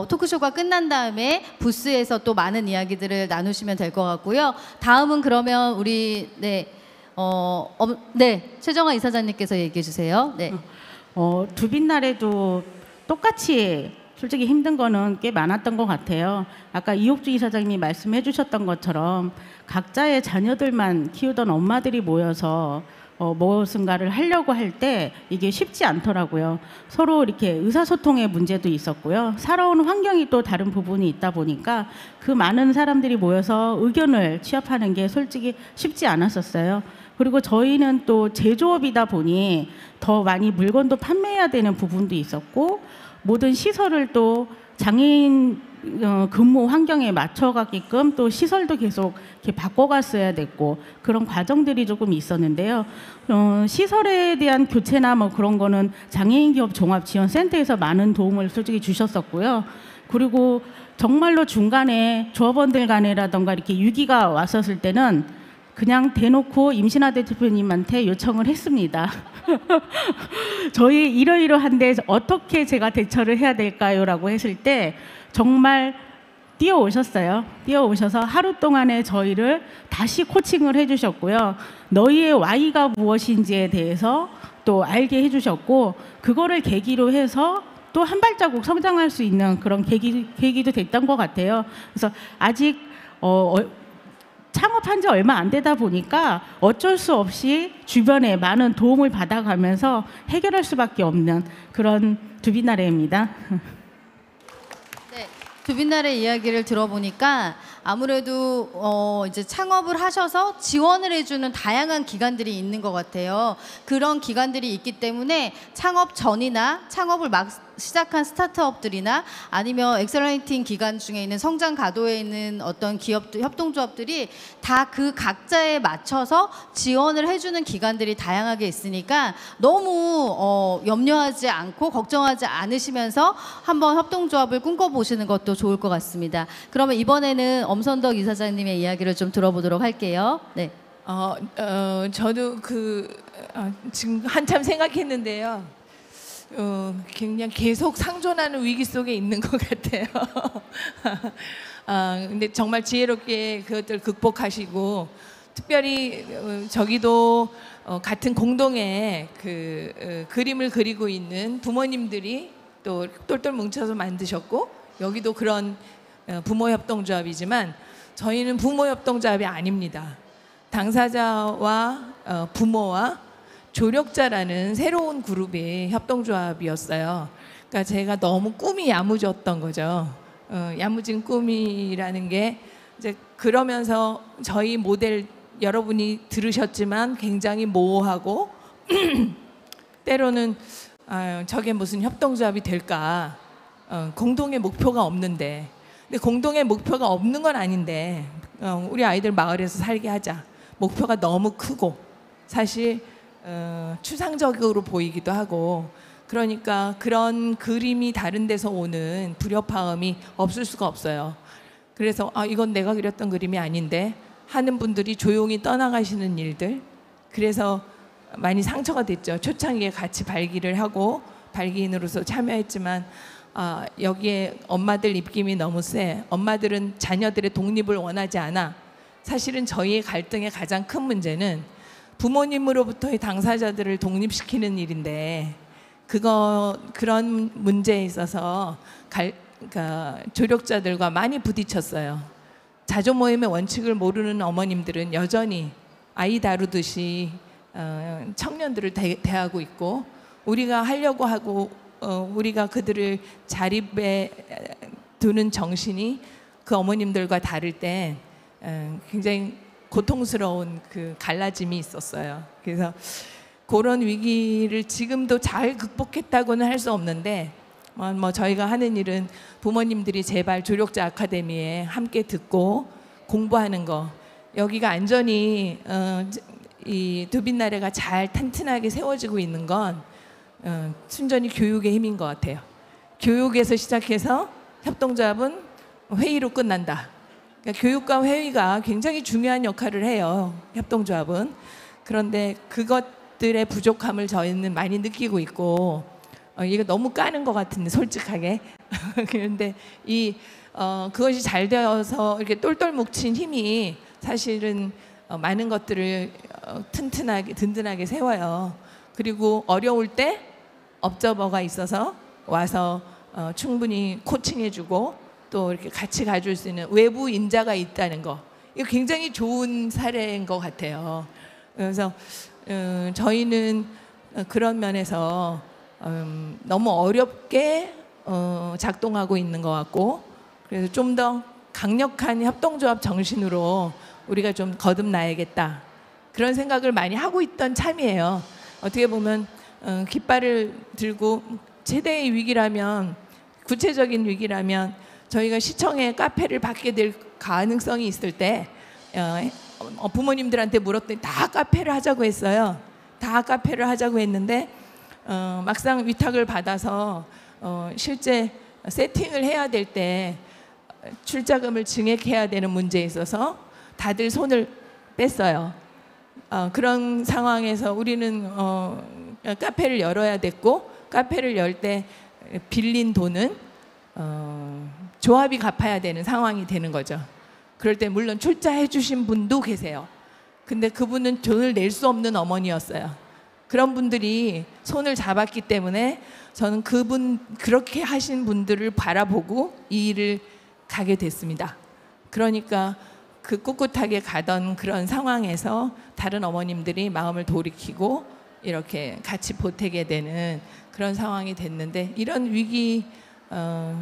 토크쇼가 끝난 다음에 부스에서 또 많은 이야기들을 나누시면 될 것 같고요. 다음은 그러면 우리 최정아 이사장님께서 얘기해 주세요. 네. 두빛날에도 똑같이 솔직히 힘든 거는 꽤 많았던 것 같아요. 아까 이옥주 이사장님이 말씀해 주셨던 것처럼 각자의 자녀들만 키우던 엄마들이 모여서 무엇인가를 하려고 할 때 이게 쉽지 않더라고요. 서로 이렇게 의사소통의 문제도 있었고요. 살아오는 환경이 또 다른 부분이 있다 보니까 그 많은 사람들이 모여서 의견을 취합하는 게 솔직히 쉽지 않았었어요. 그리고 저희는 또 제조업이다 보니 더 많이 물건도 판매해야 되는 부분도 있었고 모든 시설을 또 장애인 근무 환경에 맞춰가게끔 또 시설도 계속 이렇게 바꿔갔어야 됐고 그런 과정들이 조금 있었는데요. 시설에 대한 교체나 뭐 그런 거는 장애인 기업 종합 지원센터에서 많은 도움을 솔직히 주셨었고요. 그리고 정말로 중간에 조합원들 간에라던가 이렇게 위기가 왔었을 때는 그냥 대놓고 임신아 대표님한테 요청을 했습니다. 저희 이러이러한데 어떻게 제가 대처를 해야 될까요? 라고 했을 때 정말 뛰어오셨어요. 뛰어오셔서 하루 동안에 저희를 다시 코칭을 해주셨고요. 너희의 Y가 무엇인지에 대해서 또 알게 해주셨고 그거를 계기로 해서 또 한 발자국 성장할 수 있는 그런 계기도 됐던 것 같아요. 그래서 아직 창업한 지 얼마 안 되다 보니까 어쩔 수 없이 주변에 많은 도움을 받아가면서 해결할 수밖에 없는 그런 두빛나래입니다. 네, 두빛나래 이야기를 들어보니까 아무래도 이제 창업을 하셔서 지원을 해주는 다양한 기관들이 있는 것 같아요. 그런 기관들이 있기 때문에 창업 전이나 창업을 막 시작한 스타트업들이나 아니면 엑셀러이팅 기간 중에 있는 성장 가도에 있는 어떤 기업들, 협동조합들이 다 그 각자에 맞춰서 지원을 해주는 기관들이 다양하게 있으니까 너무 염려하지 않고 걱정하지 않으시면서 한번 협동조합을 꿈꿔보시는 것도 좋을 것 같습니다. 그러면 이번에는 엄선덕 이사장님의 이야기를 좀 들어보도록 할게요. 네. 저도 지금 한참 생각했는데요. 그냥 계속 상존하는 위기 속에 있는 것 같아요. 근데 정말 지혜롭게 그것들 극복하시고 특별히 저기도 같은 공동의 그림을 그리고 있는 부모님들이 또 똘똘 뭉쳐서 만드셨고 여기도 그런 부모협동조합이지만 저희는 부모협동조합이 아닙니다. 당사자와 부모와 조력자라는 새로운 그룹의 협동조합이었어요. 그러니까 제가 너무 꿈이 야무졌던 거죠. 야무진 꿈이라는 게 이제 그러면서 저희 모델 여러분이 들으셨지만 굉장히 모호하고 때로는 저게 무슨 협동조합이 될까? 공동의 목표가 없는데. 근데 공동의 목표가 없는 건 아닌데 우리 아이들 마을에서 살게 하자. 목표가 너무 크고 사실 추상적으로 보이기도 하고 그러니까 그런 그림이 다른 데서 오는 불협화음이 없을 수가 없어요. 그래서 이건 내가 그렸던 그림이 아닌데 하는 분들이 조용히 떠나가시는 일들 그래서 많이 상처가 됐죠. 초창기에 같이 발기를 하고 발기인으로서 참여했지만 여기에 엄마들 입김이 너무 세. 엄마들은 자녀들의 독립을 원하지 않아. 사실은 저희의 갈등의 가장 큰 문제는 부모님으로부터의 당사자들을 독립시키는 일인데 그런 문제에 있어서 그러니까 조력자들과 많이 부딪혔어요. 자조 모임의 원칙을 모르는 어머님들은 여전히 아이 다루듯이 청년들을 대하고 있고 우리가 하려고 하고 우리가 그들을 자립에 두는 정신이 그 어머님들과 다를 때 굉장히 고통스러운 그 갈라짐이 있었어요. 그래서 그런 위기를 지금도 잘 극복했다고는 할 수 없는데 뭐 저희가 하는 일은 부모님들이 제발 조력자 아카데미에 함께 듣고 공부하는 거 여기가 안전히 이 두빛나래가 잘 튼튼하게 세워지고 있는 건 순전히 교육의 힘인 것 같아요. 교육에서 시작해서 협동조합은 회의로 끝난다. 그러니까 교육과 회의가 굉장히 중요한 역할을 해요. 협동조합은. 그런데 그것들의 부족함을 저희는 많이 느끼고 있고 이거 너무 까는 것 같은데 솔직하게. 그런데 그것이 잘 되어서 이렇게 똘똘 뭉친 힘이 사실은 많은 것들을 튼튼하게 든든하게 세워요. 그리고 어려울 때 업저버가 있어서 와서 충분히 코칭해주고 또 이렇게 같이 가줄 수 있는 외부 인자가 있다는 거 이거 굉장히 좋은 사례인 것 같아요. 그래서 저희는 그런 면에서 너무 어렵게 작동하고 있는 것 같고 그래서 좀 더 강력한 협동조합 정신으로 우리가 좀 거듭나야겠다 그런 생각을 많이 하고 있던 참이에요. 어떻게 보면 깃발을 들고 최대의 위기라면 구체적인 위기라면 저희가 시청에 카페를 받게 될 가능성이 있을 때 부모님들한테 물었더니 다 카페를 하자고 했어요. 다 카페를 하자고 했는데 막상 위탁을 받아서 실제 세팅을 해야 될 때 출자금을 증액해야 되는 문제에 있어서 다들 손을 뺐어요. 그런 상황에서 우리는 카페를 열어야 됐고, 카페를 열 때 빌린 돈은 조합이 갚아야 되는 상황이 되는 거죠. 그럴 때 물론 출자해 주신 분도 계세요. 근데 그분은 돈을 낼 수 없는 어머니였어요. 그런 분들이 손을 잡았기 때문에 저는 그렇게 하신 분들을 바라보고 이 일을 가게 됐습니다. 그러니까 그 꿋꿋하게 가던 그런 상황에서 다른 어머님들이 마음을 돌이키고 이렇게 같이 보태게 되는 그런 상황이 됐는데, 이런 위기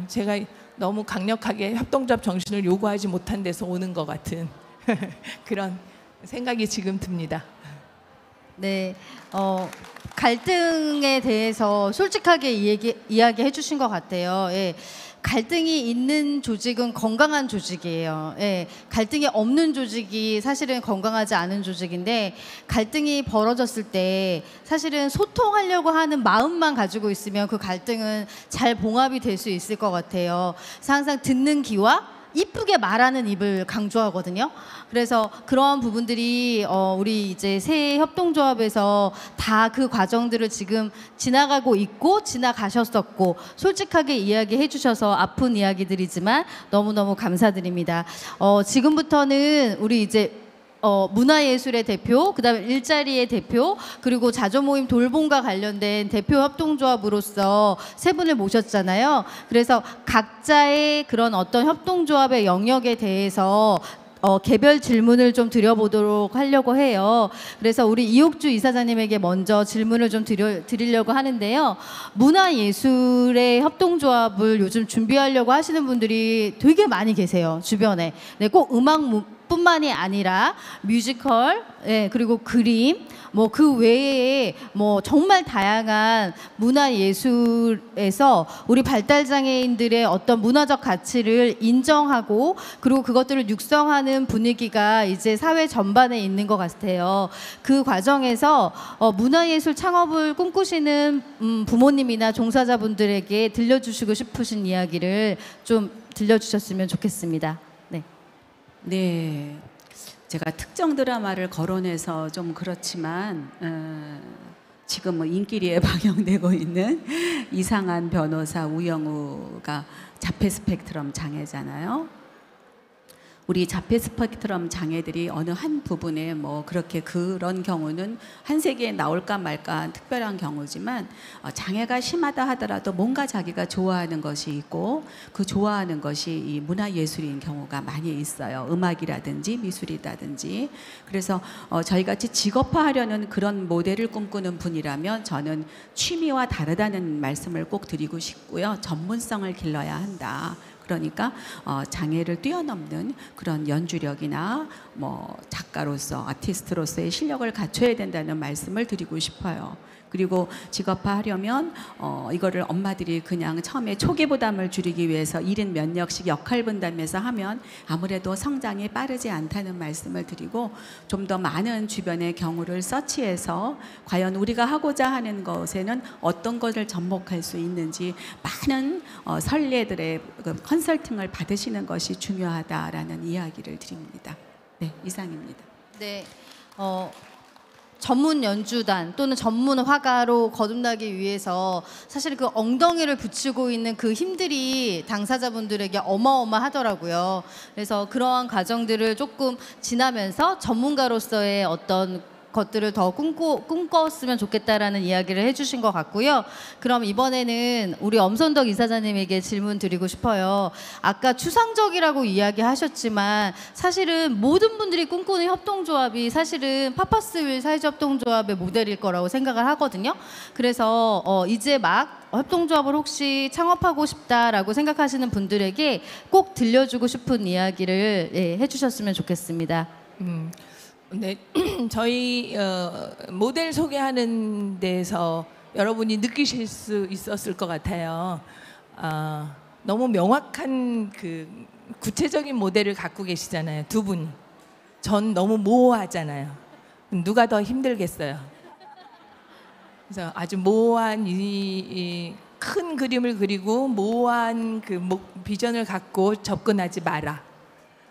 제가 너무 강력하게 협동조합 정신을 요구하지 못한 데서 오는 것 같은 그런 생각이 지금 듭니다. 네, 갈등에 대해서 솔직하게 이야기해 주신 것 같아요. 예, 갈등이 있는 조직은 건강한 조직이에요. 예, 갈등이 없는 조직이 사실은 건강하지 않은 조직인데, 갈등이 벌어졌을 때 사실은 소통하려고 하는 마음만 가지고 있으면 그 갈등은 잘 봉합이 될 수 있을 것 같아요. 그래서 항상 듣는 귀와 이쁘게 말하는 입을 강조하거든요. 그래서 그런 부분들이 우리 이제 새 협동조합에서 다 그 과정들을 지금 지나가고 있고 지나가셨었고 솔직하게 이야기해 주셔서 아픈 이야기들이지만 너무너무 감사드립니다. 지금부터는 우리 이제 문화예술의 대표, 그다음에 일자리의 대표, 그리고 자조모임 돌봄과 관련된 대표 협동조합으로서 세 분을 모셨잖아요. 그래서 각자의 그런 어떤 협동조합의 영역에 대해서 개별 질문을 좀 드려보도록 하려고 해요. 그래서 우리 이옥주 이사장님에게 먼저 질문을 좀 드리려고 하는데요. 문화예술의 협동조합을 요즘 준비하려고 하시는 분들이 되게 많이 계세요, 주변에. 네, 꼭 뿐만이 아니라 뮤지컬, 예, 그리고 그림, 뭐 그 외에 뭐 정말 다양한 문화예술에서 우리 발달장애인들의 어떤 문화적 가치를 인정하고 그리고 그것들을 육성하는 분위기가 이제 사회 전반에 있는 것 같아요. 그 과정에서 문화예술 창업을 꿈꾸시는 부모님이나 종사자분들에게 들려주시고 싶으신 이야기를 좀 들려주셨으면 좋겠습니다. 네. 네, 제가 특정 드라마를 거론해서 좀 그렇지만 지금 뭐 인기리에 방영되고 있는 이상한 변호사 우영우가 자폐 스펙트럼 장애잖아요. 우리 자폐 스펙트럼 장애들이 어느 한 부분에 뭐 그렇게 그런 경우는 한 세계에 나올까 말까 특별한 경우지만 장애가 심하다 하더라도 뭔가 자기가 좋아하는 것이 있고 그 좋아하는 것이 이 문화예술인 경우가 많이 있어요. 음악이라든지 미술이라든지. 그래서 저희같이 직업화하려는 그런 모델을 꿈꾸는 분이라면 저는 취미와 다르다는 말씀을 꼭 드리고 싶고요. 전문성을 길러야 한다. 그러니까 장애를 뛰어넘는 그런 연주력이나 뭐 작가로서 아티스트로서의 실력을 갖춰야 된다는 말씀을 드리고 싶어요. 그리고 직업화하려면 이거를 엄마들이 그냥 처음에 초기 부담을 줄이기 위해서 1인 면역씩 역할 분담해서 하면 아무래도 성장이 빠르지 않다는 말씀을 드리고, 좀 더 많은 주변의 경우를 서치해서 과연 우리가 하고자 하는 것에는 어떤 것을 접목할 수 있는지 많은 선례들의 컨설팅을 받으시는 것이 중요하다라는 이야기를 드립니다. 네, 이상입니다. 네. 전문 연주단 또는 전문 화가로 거듭나기 위해서 사실 그 엉덩이를 붙이고 있는 그 힘들이 당사자분들에게 어마어마하더라고요. 그래서 그러한 과정들을 조금 지나면서 전문가로서의 어떤 것들을 더 꿈꿨으면 좋겠다라는 이야기를 해주신 것 같고요. 그럼 이번에는 우리 엄선덕 이사장님에게 질문 드리고 싶어요. 아까 추상적이라고 이야기하셨지만 사실은 모든 분들이 꿈꾸는 협동조합이 사실은 파파스윌 사회협동조합의 모델일 거라고 생각을 하거든요. 그래서 이제 막 협동조합을 혹시 창업하고 싶다라고 생각하시는 분들에게 꼭 들려주고 싶은 이야기를 해주셨으면 좋겠습니다. 네, 저희 모델 소개하는 데서 여러분이 느끼실 수 있었을 것 같아요. 너무 명확한 그 구체적인 모델을 갖고 계시잖아요, 두 분이. 전 너무 모호하잖아요. 누가 더 힘들겠어요. 그래서 아주 모호한 이 큰 그림을 그리고 모호한 그 비전을 갖고 접근하지 마라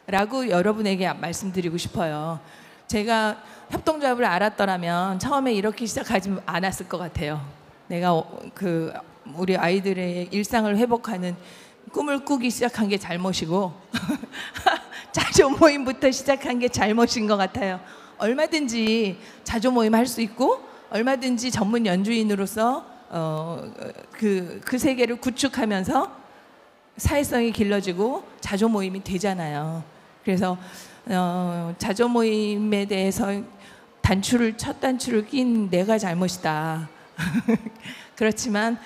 라고 여러분에게 말씀드리고 싶어요. 제가 협동조합을 알았더라면 처음에 이렇게 시작하지 않았을 것 같아요. 내가 그 우리 아이들의 일상을 회복하는 꿈을 꾸기 시작한 게 잘못이고 자조 모임부터 시작한 게 잘못인 것 같아요. 얼마든지 자조 모임 할 수 있고 얼마든지 전문 연주인으로서 그 세계를 구축하면서 사회성이 길러지고 자조 모임이 되잖아요. 그래서 자조 모임에 대해서 첫 단추를 낀 내가 잘못이다. 그렇지만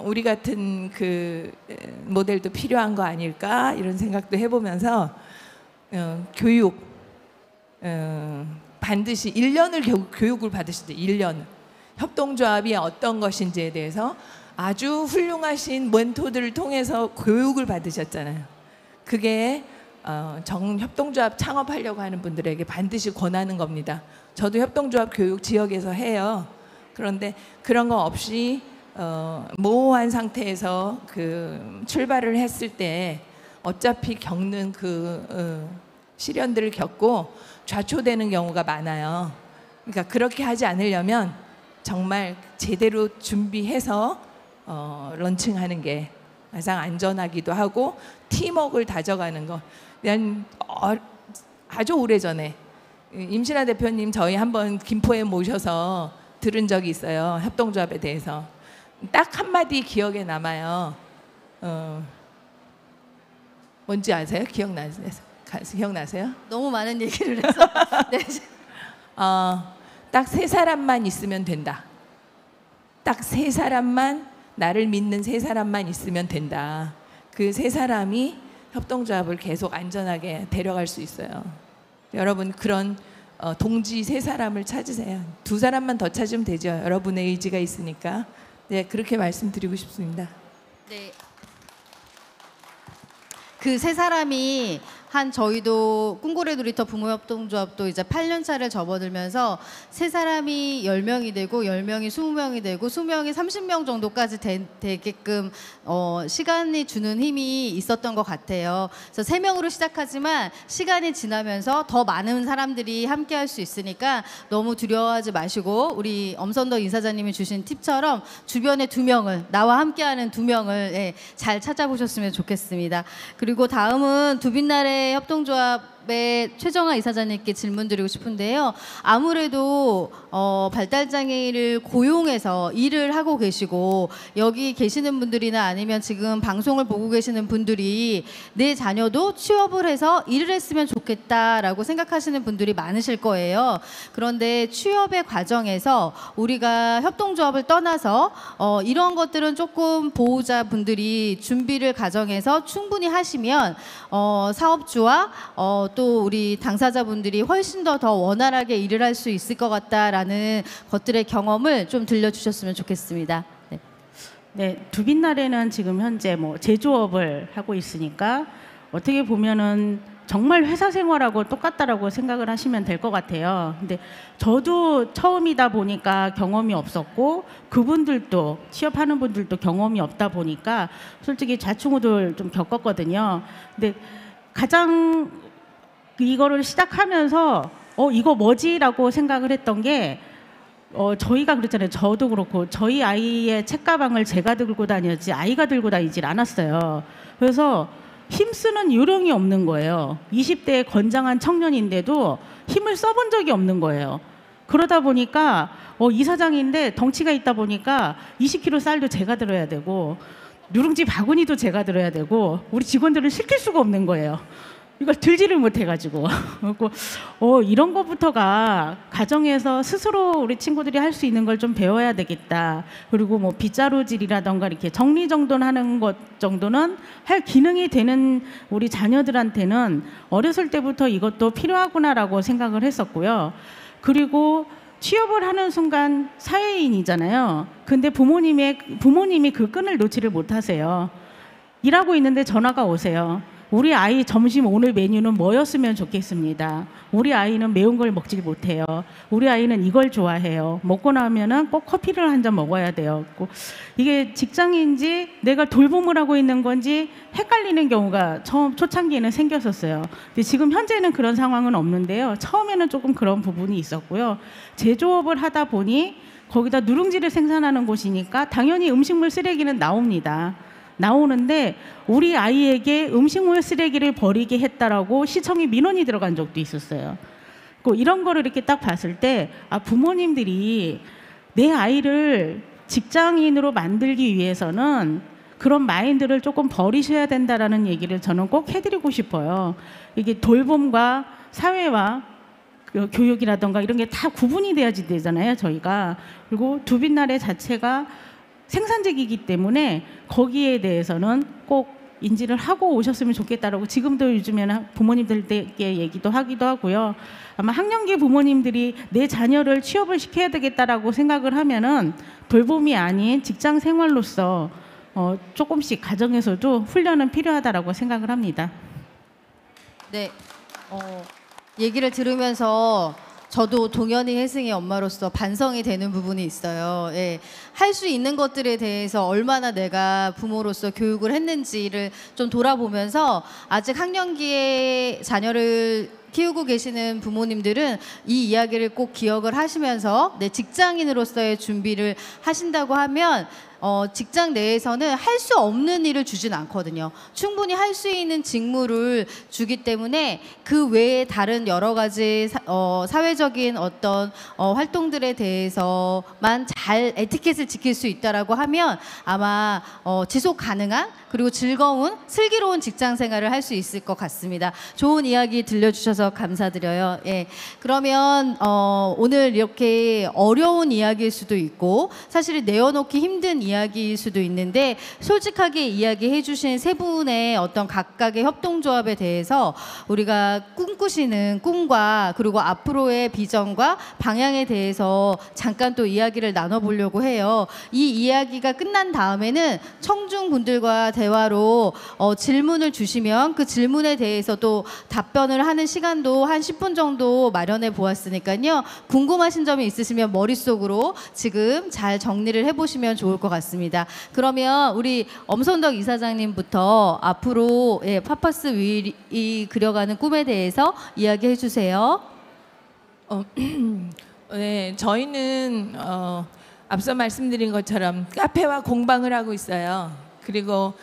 우리 같은 그 모델도 필요한 거 아닐까 이런 생각도 해보면서 교육 반드시 1년을 교육을 받으셔야 돼요. 1년. 협동조합이 어떤 것인지에 대해서 아주 훌륭하신 멘토들을 통해서 교육을 받으셨잖아요. 그게 협동조합 창업하려고 하는 분들에게 반드시 권하는 겁니다. 저도 협동조합 교육 지역에서 해요. 그런데 그런 거 없이 모호한 상태에서 그 출발을 했을 때 어차피 겪는 그 시련들을 겪고 좌초되는 경우가 많아요. 그러니까 그렇게 하지 않으려면 정말 제대로 준비해서 런칭하는 게 가장 안전하기도 하고 팀워크를 다져가는 거. 아주 오래전에 임신아 대표님 저희 한번 김포에 모셔서 들은 적이 있어요. 협동조합에 대해서. 딱 한마디 기억에 남아요. 뭔지 아세요? 기억나세요? 너무 많은 얘기를 해서 네. 딱 세 사람만 있으면 된다. 딱 세 사람만, 나를 믿는 세 사람만 있으면 된다. 그 세 사람이 협동조합을 계속 안전하게 데려갈 수 있어요. 여러분 그런 동지 세 사람을 찾으세요. 두 사람만 더 찾으면 되죠. 여러분의 의지가 있으니까. 네, 그렇게 말씀드리고 싶습니다. 네. 그 세 사람이 저희도 꿈고래 놀이터 부모협동조합도 이제 8년 차를 접어들면서 세 사람이 10명이 되고 10명이 20명이 되고 20명이 30명 정도까지 되게끔 시간이 주는 힘이 있었던 것 같아요. 그래서 3명으로 시작하지만 시간이 지나면서 더 많은 사람들이 함께 할 수 있으니까 너무 두려워하지 마시고 우리 엄선덕 이사장님이 주신 팁처럼 주변에 2명을 나와 함께하는 2명을 잘 찾아보셨으면 좋겠습니다. 그리고 다음은 두빛날의 협동조합의 최정아 이사장님께 질문드리고 싶은데요. 아무래도 발달장애인을 고용해서 일을 하고 계시고 여기 계시는 분들이나 아니면 지금 방송을 보고 계시는 분들이 내 자녀도 취업을 해서 일을 했으면 좋겠다라고 생각하시는 분들이 많으실 거예요. 그런데 취업의 과정에서 우리가 협동조합을 떠나서 이런 것들은 조금 보호자분들이 준비를 가정해서 충분히 하시면 사업주와 또 우리 당사자분들이 훨씬 더 원활하게 일을 할 수 있을 것 같다라는 것들의 경험을 좀 들려주셨으면 좋겠습니다. 네. 네, 두빛날에는 지금 현재 제조업을 하고 있으니까 어떻게 보면은 정말 회사 생활하고 똑같다라고 생각을 하시면 될 것 같아요. 근데 저도 처음이다 보니까 경험이 없었고 그분들도 취업하는 분들도 경험이 없다 보니까 솔직히 좌충우돌 좀 겪었거든요. 근데 가장 이거를 시작하면서 이거 뭐지라고 생각을 했던 게 저희가 그랬잖아요. 저도 그렇고 저희 아이의 책가방을 제가 들고 다녔지 아이가 들고 다니질 않았어요. 그래서 힘쓰는 요령이 없는 거예요. 20대의 건장한 청년인데도 힘을 써본 적이 없는 거예요. 그러다 보니까 이사장인데 덩치가 있다 보니까 20kg 쌀도 제가 들어야 되고 누룽지 바구니도 제가 들어야 되고 우리 직원들을 시킬 수가 없는 거예요. 이걸 들지를 못해가지고 이런 것부터가 가정에서 스스로 우리 친구들이 할 수 있는 걸 좀 배워야 되겠다. 그리고 빗자루질이라던가 이렇게 정리정돈하는 것 정도는 할 기능이 되는 우리 자녀들한테는 어렸을 때부터 이것도 필요하구나라고 생각을 했었고요. 그리고 취업을 하는 순간 사회인이잖아요. 근데 부모님이 그 끈을 놓지를 못하세요. 일하고 있는데 전화가 오세요. 우리 아이 점심 오늘 메뉴는 뭐였으면 좋겠습니다. 우리 아이는 매운 걸 먹지 못해요. 우리 아이는 이걸 좋아해요. 먹고 나면은 꼭 커피를 한 잔 먹어야 돼요. 이게 직장인지 내가 돌봄을 하고 있는 건지 헷갈리는 경우가 처음 초창기에는 생겼었어요. 근데 지금 현재는 그런 상황은 없는데요. 처음에는 조금 그런 부분이 있었고요. 제조업을 하다 보니 거기다 누룽지를 생산하는 곳이니까 당연히 음식물 쓰레기는 나오는데 우리 아이에게 음식물 쓰레기를 버리게 했다라고 시청에 민원이 들어간 적도 있었어요. 이런 거를 이렇게 딱 봤을 때 부모님들이 내 아이를 직장인으로 만들기 위해서는 그런 마인드를 조금 버리셔야 된다라는 얘기를 저는 꼭 해드리고 싶어요. 이게 돌봄과 사회와 교육이라던가 이런 게 다 구분이 돼야지 되잖아요, 저희가. 그리고 두빛나래 자체가 생산직이기 때문에 거기에 대해서는 꼭 인지를 하고 오셨으면 좋겠다라고 지금도 요즘에는 부모님들께 얘기도 하기도 하고요. 아마 학령기 부모님들이 내 자녀를 취업을 시켜야 되겠다라고 생각을 하면은 돌봄이 아닌 직장 생활로서 조금씩 가정에서도 훈련은 필요하다라고 생각을 합니다. 네, 얘기를 들으면서 저도 동현이 혜승의 엄마로서 반성이 되는 부분이 있어요. 예, 할 수 있는 것들에 대해서 얼마나 내가 부모로서 교육을 했는지를 좀 돌아보면서 아직 학령기에 자녀를 키우고 계시는 부모님들은 이 이야기를 꼭 기억을 하시면서 내 직장인으로서의 준비를 하신다고 하면 직장 내에서는 할 수 없는 일을 주진 않거든요. 충분히 할 수 있는 직무를 주기 때문에 그 외에 다른 여러 가지 사회적인 어떤 활동들에 대해서만 잘 에티켓을 지킬 수 있다라고 하면 아마 지속 가능한 그리고 즐거운 슬기로운 직장 생활을 할 수 있을 것 같습니다. 좋은 이야기 들려주셔서 감사드려요. 예, 그러면 오늘 이렇게 어려운 이야기일 수도 있고 사실 내어놓기 힘든 이야기일 수도 있는데 솔직하게 이야기해 주신 세 분의 어떤 각각의 협동조합에 대해서 우리가 꿈꾸시는 꿈과 그리고 앞으로의 비전과 방향에 대해서 잠깐 또 이야기를 나눠보려고 해요. 이 이야기가 끝난 다음에는 청중분들과 대화로 질문을 주시면 그 질문에 대해서 또 답변을 하는 시간도 한 10분 정도 마련해 보았으니까요. 궁금하신 점이 있으시면 머릿속으로 지금 잘 정리를 해보시면 좋을 것 같습니다. 그러면 우리 엄선덕 이사장님부터 앞으로 파파스 윌이 그려가는 꿈에 대해서 이야기해 주세요. 네, 저희는 앞서 말씀드린 것처럼 카페와 공방을 하고 있어요. 그리고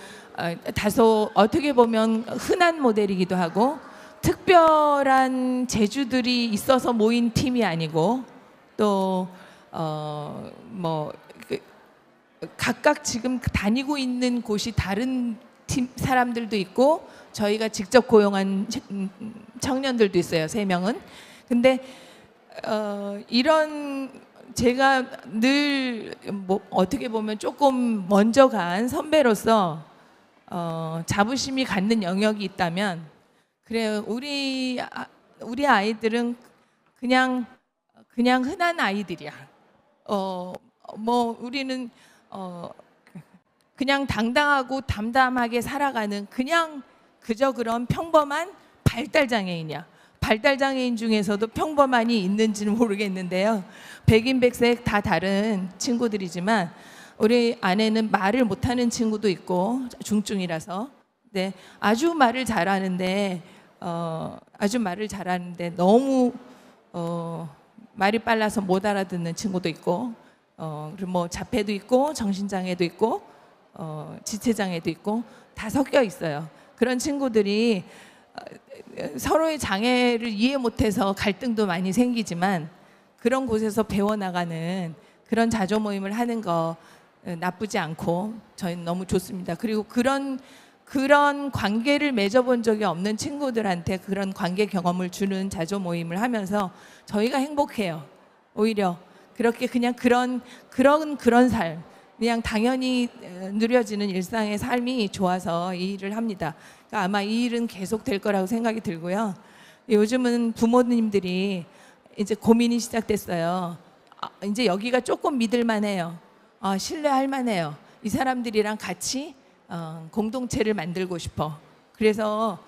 다소 어떻게 보면 흔한 모델이기도 하고 특별한 재주들이 있어서 모인 팀이 아니고 또 각각 지금 다니고 있는 곳이 다른 팀 사람들도 있고 저희가 직접 고용한 청년들도 있어요. 3명은. 근데 이런 제가 늘 어떻게 보면 조금 먼저 간 선배로서 자부심이 갖는 영역이 있다면 그래요. 우리 아이들은 그냥 흔한 아이들이야. 우리는 그냥 당당하고 담담하게 살아가는 그저 그런 평범한 발달장애인이야. 발달장애인 중에서도 평범한이 있는지는 모르겠는데요. 백인백색 다 다른 친구들이지만 우리 안에는 말을 못하는 친구도 있고 중증이라서 네, 아주 말을 잘하는데 너무 말이 빨라서 못 알아듣는 친구도 있고 그리고 자폐도 있고 정신장애도 있고 지체장애도 있고 다 섞여 있어요. 그런 친구들이 서로의 장애를 이해 못해서 갈등도 많이 생기지만 그런 곳에서 배워나가는 그런 자조 모임을 하는 거 나쁘지 않고 저희는 너무 좋습니다. 그리고 그런 관계를 맺어본 적이 없는 친구들한테 그런 관계 경험을 주는 자조 모임을 하면서 저희가 행복해요. 오히려 그렇게 그냥 그런 삶 그냥 당연히 누려지는 일상의 삶이 좋아서 이 일을 합니다. 그러니까 아마 이 일은 계속 될 거라고 생각이 들고요. 요즘은 부모님들이 이제 고민이 시작됐어요. 이제 여기가 조금 믿을만해요. 신뢰할 만해요. 이 사람들이랑 같이 공동체를 만들고 싶어. 그래서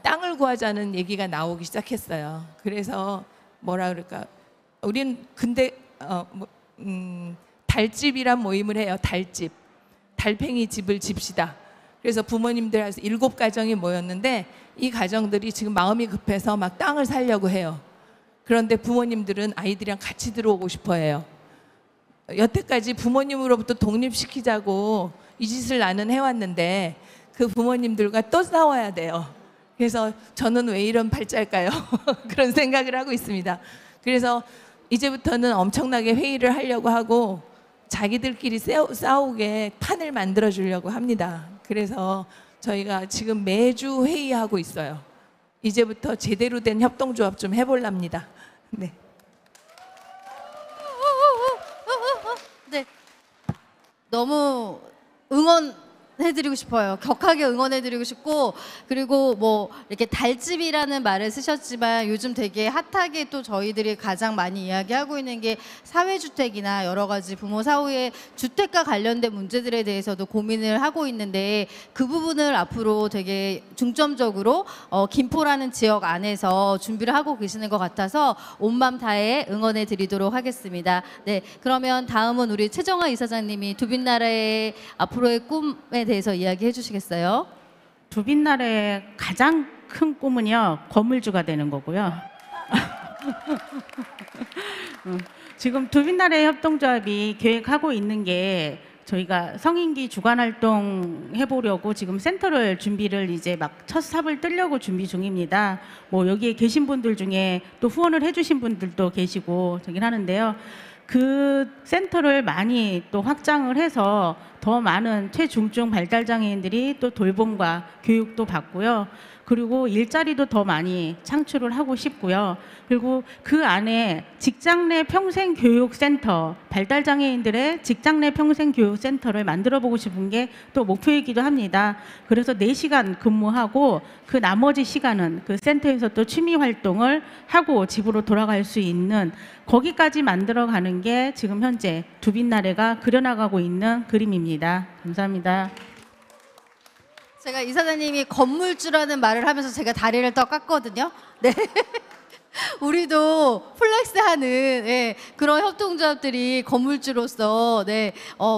땅을 구하자는 얘기가 나오기 시작했어요. 그래서 뭐라 그럴까? 우린 근데 달집이란 모임을 해요. 달집. 달팽이 집을 집시다. 그래서 부모님들 7가정이 모였는데 이 가정들이 지금 마음이 급해서 막 땅을 사려고 해요. 그런데 부모님들은 아이들이랑 같이 들어오고 싶어 해요. 여태까지 부모님으로부터 독립시키자고 이 짓을 나는 해왔는데 그 부모님들과 또 싸워야 돼요. 그래서 저는 왜 이런 팔자일까요? 그런 생각을 하고 있습니다. 그래서 이제부터는 엄청나게 회의를 하려고 하고 자기들끼리 싸우게 판을 만들어 주려고 합니다. 그래서 저희가 지금 매주 회의하고 있어요. 이제부터 제대로 된 협동조합 좀 해볼랍니다. 네. 네. 너무 응원해드리고 싶어요. 격하게 응원해드리고 싶고, 그리고 뭐 이렇게 달집이라는 말을 쓰셨지만 요즘 되게 핫하게 또 저희들이 가장 많이 이야기하고 있는 게 사회주택이나 여러 가지 부모 사후의 주택과 관련된 문제들에 대해서도 고민을 하고 있는데, 그 부분을 앞으로 되게 중점적으로 김포라는 지역 안에서 준비를 하고 계시는 것 같아서 온맘 다해 응원해 드리도록 하겠습니다. 네, 그러면 다음은 우리 최정화 이사장님이 두빛나라의 앞으로의 꿈에 대해서 이야기해 주시겠어요? 두빛날의 가장 큰 꿈은요, 건물주가 되는 거고요. 지금 두빛날의 협동조합이 계획하고 있는 게, 저희가 성인기 주간 활동 해보려고 지금 센터를 준비를 이제 막 첫 삽을 뜨려고 준비 중입니다. 뭐 여기에 계신 분들 중에 또 후원을 해주신 분들도 계시고 저긴 하는데요. 그 센터를 많이 또 확장을 해서 더 많은 최중증 발달장애인들이 또 돌봄과 교육도 받고요. 그리고 일자리도 더 많이 창출을 하고 싶고요. 그리고 그 안에 직장 내 평생교육센터, 발달장애인들의 직장 내 평생교육센터를 만들어 보고 싶은 게 또 목표이기도 합니다. 그래서 4시간 근무하고 그 나머지 시간은 그 센터에서 또 취미 활동을 하고 집으로 돌아갈 수 있는, 거기까지 만들어가는 게 지금 현재 두빛나래가 그려나가고 있는 그림입니다. 감사합니다. 제가 이사장님이 건물주라는 말을 하면서 제가 다리를 떠 깠거든요. 네. 우리도 플렉스하는, 예, 그런 협동조합들이 건물주로서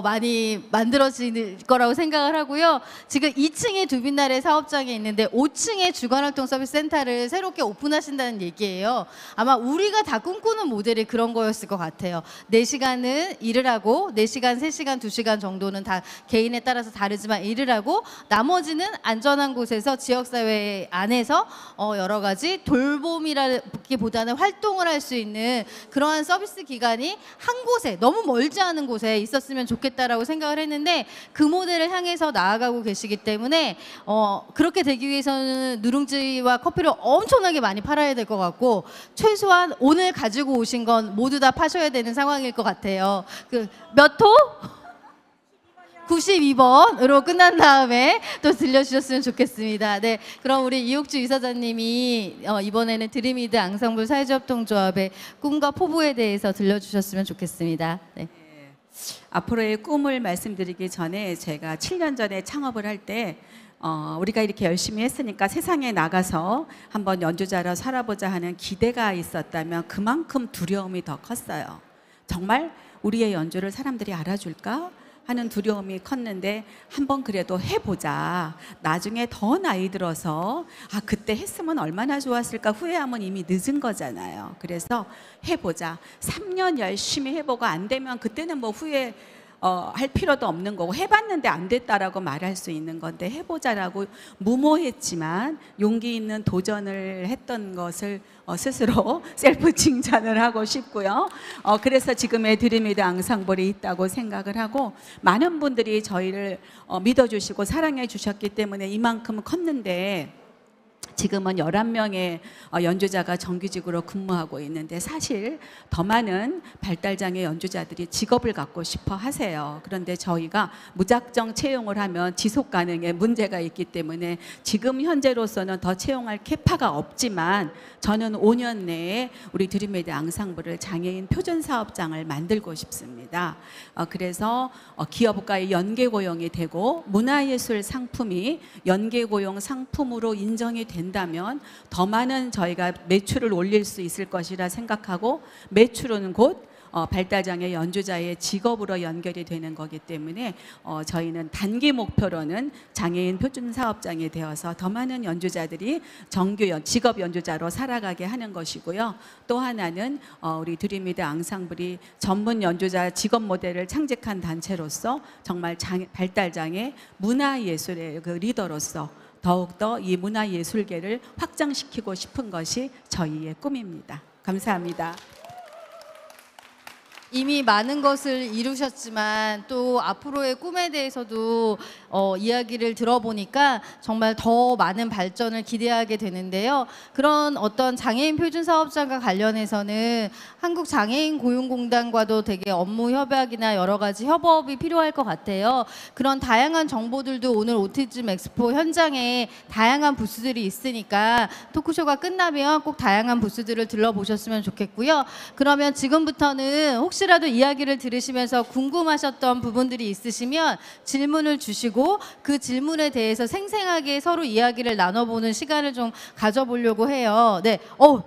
많이 만들어질 거라고 생각을 하고요. 지금 2층에 두빛나래 사업장에 있는데 5층에 주간활동 서비스 센터를 새롭게 오픈하신다는 얘기예요. 아마 우리가 다 꿈꾸는 모델이 그런 거였을 것 같아요. 4시간은 일을 하고 4시간, 3시간, 2시간 정도는 다 개인에 따라서 다르지만 일을 하고, 나머지는 안전한 곳에서 지역사회 안에서 여러 가지 돌봄이라기보다는 활동을 할 수 있는 그러한 서비스 기관이 한 곳에, 너무 멀지 않은 곳에 있었으면 좋겠다라고 생각을 했는데, 그 모델을 향해서 나아가고 계시기 때문에 그렇게 되기 위해서는 누룽지와 커피를 엄청나게 많이 팔아야 될 것 같고, 최소한 오늘 가지고 오신 건 모두 다 파셔야 되는 상황일 것 같아요. 그 몇 호? 92번으로 끝난 다음에 또 들려주셨으면 좋겠습니다. 네, 그럼 우리 이옥주 이사장님이 이번에는 드림이드 앙상블 사회조합동조합의 꿈과 포부에 대해서 들려주셨으면 좋겠습니다. 네. 앞으로의 꿈을 말씀드리기 전에, 제가 7년 전에 창업을 할 때 우리가 이렇게 열심히 했으니까 세상에 나가서 한번 연주자로 살아보자 하는 기대가 있었다면 그만큼 두려움이 더 컸어요. 정말 우리의 연주를 사람들이 알아줄까 하는 두려움이 컸는데, 한번 그래도 해보자. 나중에 더 나이 들어서 그때 했으면 얼마나 좋았을까 후회하면 이미 늦은 거잖아요. 그래서 해보자. 3년 열심히 해보고 안 되면 그때는 뭐 후회 할 필요도 없는 거고, 해봤는데 안 됐다라고 말할 수 있는 건데, 해보자라고 무모했지만 용기 있는 도전을 했던 것을 스스로 셀프 칭찬을 하고 싶고요. 그래서 지금의 드림이드 앙상블이 있다고 생각을 하고, 많은 분들이 저희를 믿어주시고 사랑해 주셨기 때문에 이만큼 컸는데, 지금은 11명의 연주자가 정규직으로 근무하고 있는데 사실 더 많은 발달장애 연주자들이 직업을 갖고 싶어 하세요. 그런데 저희가 무작정 채용을 하면 지속 가능에 문제가 있기 때문에 지금 현재로서는 더 채용할 캐파가 없지만 저는 5년 내에 우리 드림메디 앙상블을 장애인 표준 사업장을 만들고 싶습니다. 그래서 기업과의 연계 고용이 되고 문화예술 상품이 연계 고용 상품으로 인정이 된다면 더 많은 저희가 매출을 올릴 수 있을 것이라 생각하고 매출은 곧 발달장애 연주자의 직업으로 연결이 되는 거기 때문에 저희는 단기 목표로는 장애인 표준 사업장이 되어서 더 많은 연주자들이 정규 직업 연주자로 살아가게 하는 것이고요. 또 하나는 우리 드림미드 앙상블이 전문 연주자 직업 모델을 창직한 단체로서 정말 발달장애 문화예술의 그 리더로서 더욱더 이 문화예술계를 확장시키고 싶은 것이 저희의 꿈입니다. 감사합니다. 이미 많은 것을 이루셨지만 또 앞으로의 꿈에 대해서도 이야기를 들어보니까 정말 더 많은 발전을 기대하게 되는데요. 그런 어떤 장애인 표준 사업장과 관련해서는 한국장애인고용공단과도 되게 업무 협약이나 여러 가지 협업이 필요할 것 같아요. 그런 다양한 정보들도 오늘 오티즘 엑스포 현장에 다양한 부스들이 있으니까 토크쇼가 끝나면 꼭 다양한 부스들을 들러보셨으면 좋겠고요. 그러면 지금부터는 혹시라도 이야기를 들으시면서 궁금하셨던 부분들이 있으시면 질문을 주시고 그 질문에 대해서 생생하게 서로 이야기를 나눠보는 시간을 좀 가져보려고 해요. 네,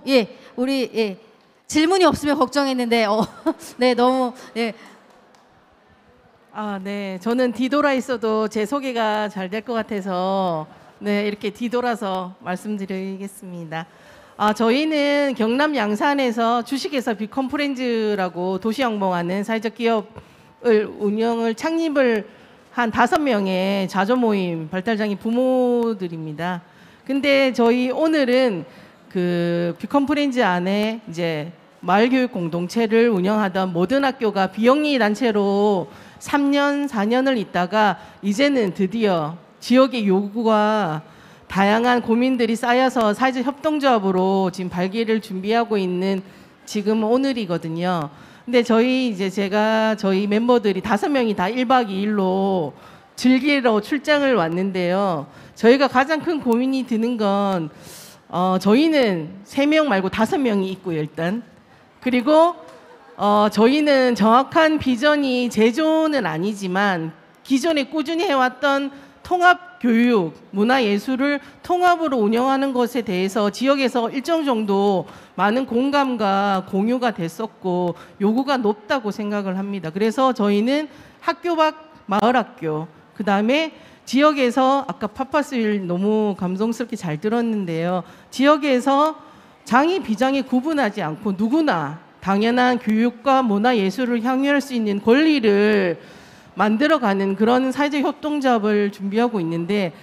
예, 우리 예. 질문이 없으면 걱정했는데, 네, 너무 예. 네, 저는 뒤돌아 있어도 제 소개가 잘 될 것 같아서 네, 이렇게 뒤돌아서 말씀드리겠습니다. 저희는 경남 양산에서 주식회사 비컨프렌즈라고 도시영봉하는 사회적 기업을 창립을 한 5명의 자조 모임 발달장애 부모들입니다. 근데 저희 오늘은 그 비컨프렌즈 안에 이제 마을교육 공동체를 운영하던 모든 학교가 비영리 단체로 3년, 4년을 있다가 이제는 드디어 지역의 요구와 다양한 고민들이 쌓여서 사회적 협동조합으로 지금 발기를 준비하고 있는 지금 오늘이거든요. 근데 저희 멤버들이 5명이 다 1박 2일로 즐기러 출장을 왔는데요. 저희가 가장 큰 고민이 드는 건 저희는 3명 말고 5명이 있고요, 일단. 그리고 저희는 정확한 비전이 제조는 아니지만 기존에 꾸준히 해왔던 통합교육, 문화예술을 통합으로 운영하는 것에 대해서 지역에서 일정 정도 많은 공감과 공유가 됐었고 요구가 높다고 생각을 합니다. 그래서 저희는 학교 밖 마을학교, 그 다음에 지역에서 아까 파파스윌 너무 감동스럽게 잘 들었는데요. 지역에서 장애, 비장애 구분하지 않고 누구나 당연한 교육과 문화예술을 향유할 수 있는 권리를 만들어가는 그런 사회적 협동조합을 준비하고 있는데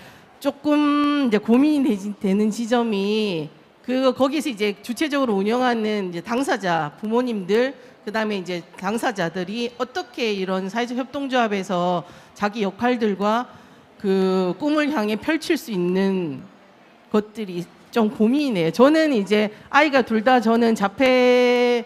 조금 이제 고민이 되는 지점이 거기서 이제 주체적으로 운영하는 이제 당사자, 부모님들, 그 다음에 이제 당사자들이 어떻게 이런 사회적 협동조합에서 자기 역할들과 그 꿈을 향해 펼칠 수 있는 것들이 좀 고민이네요. 저는 이제 아이가 둘 다 저는 자폐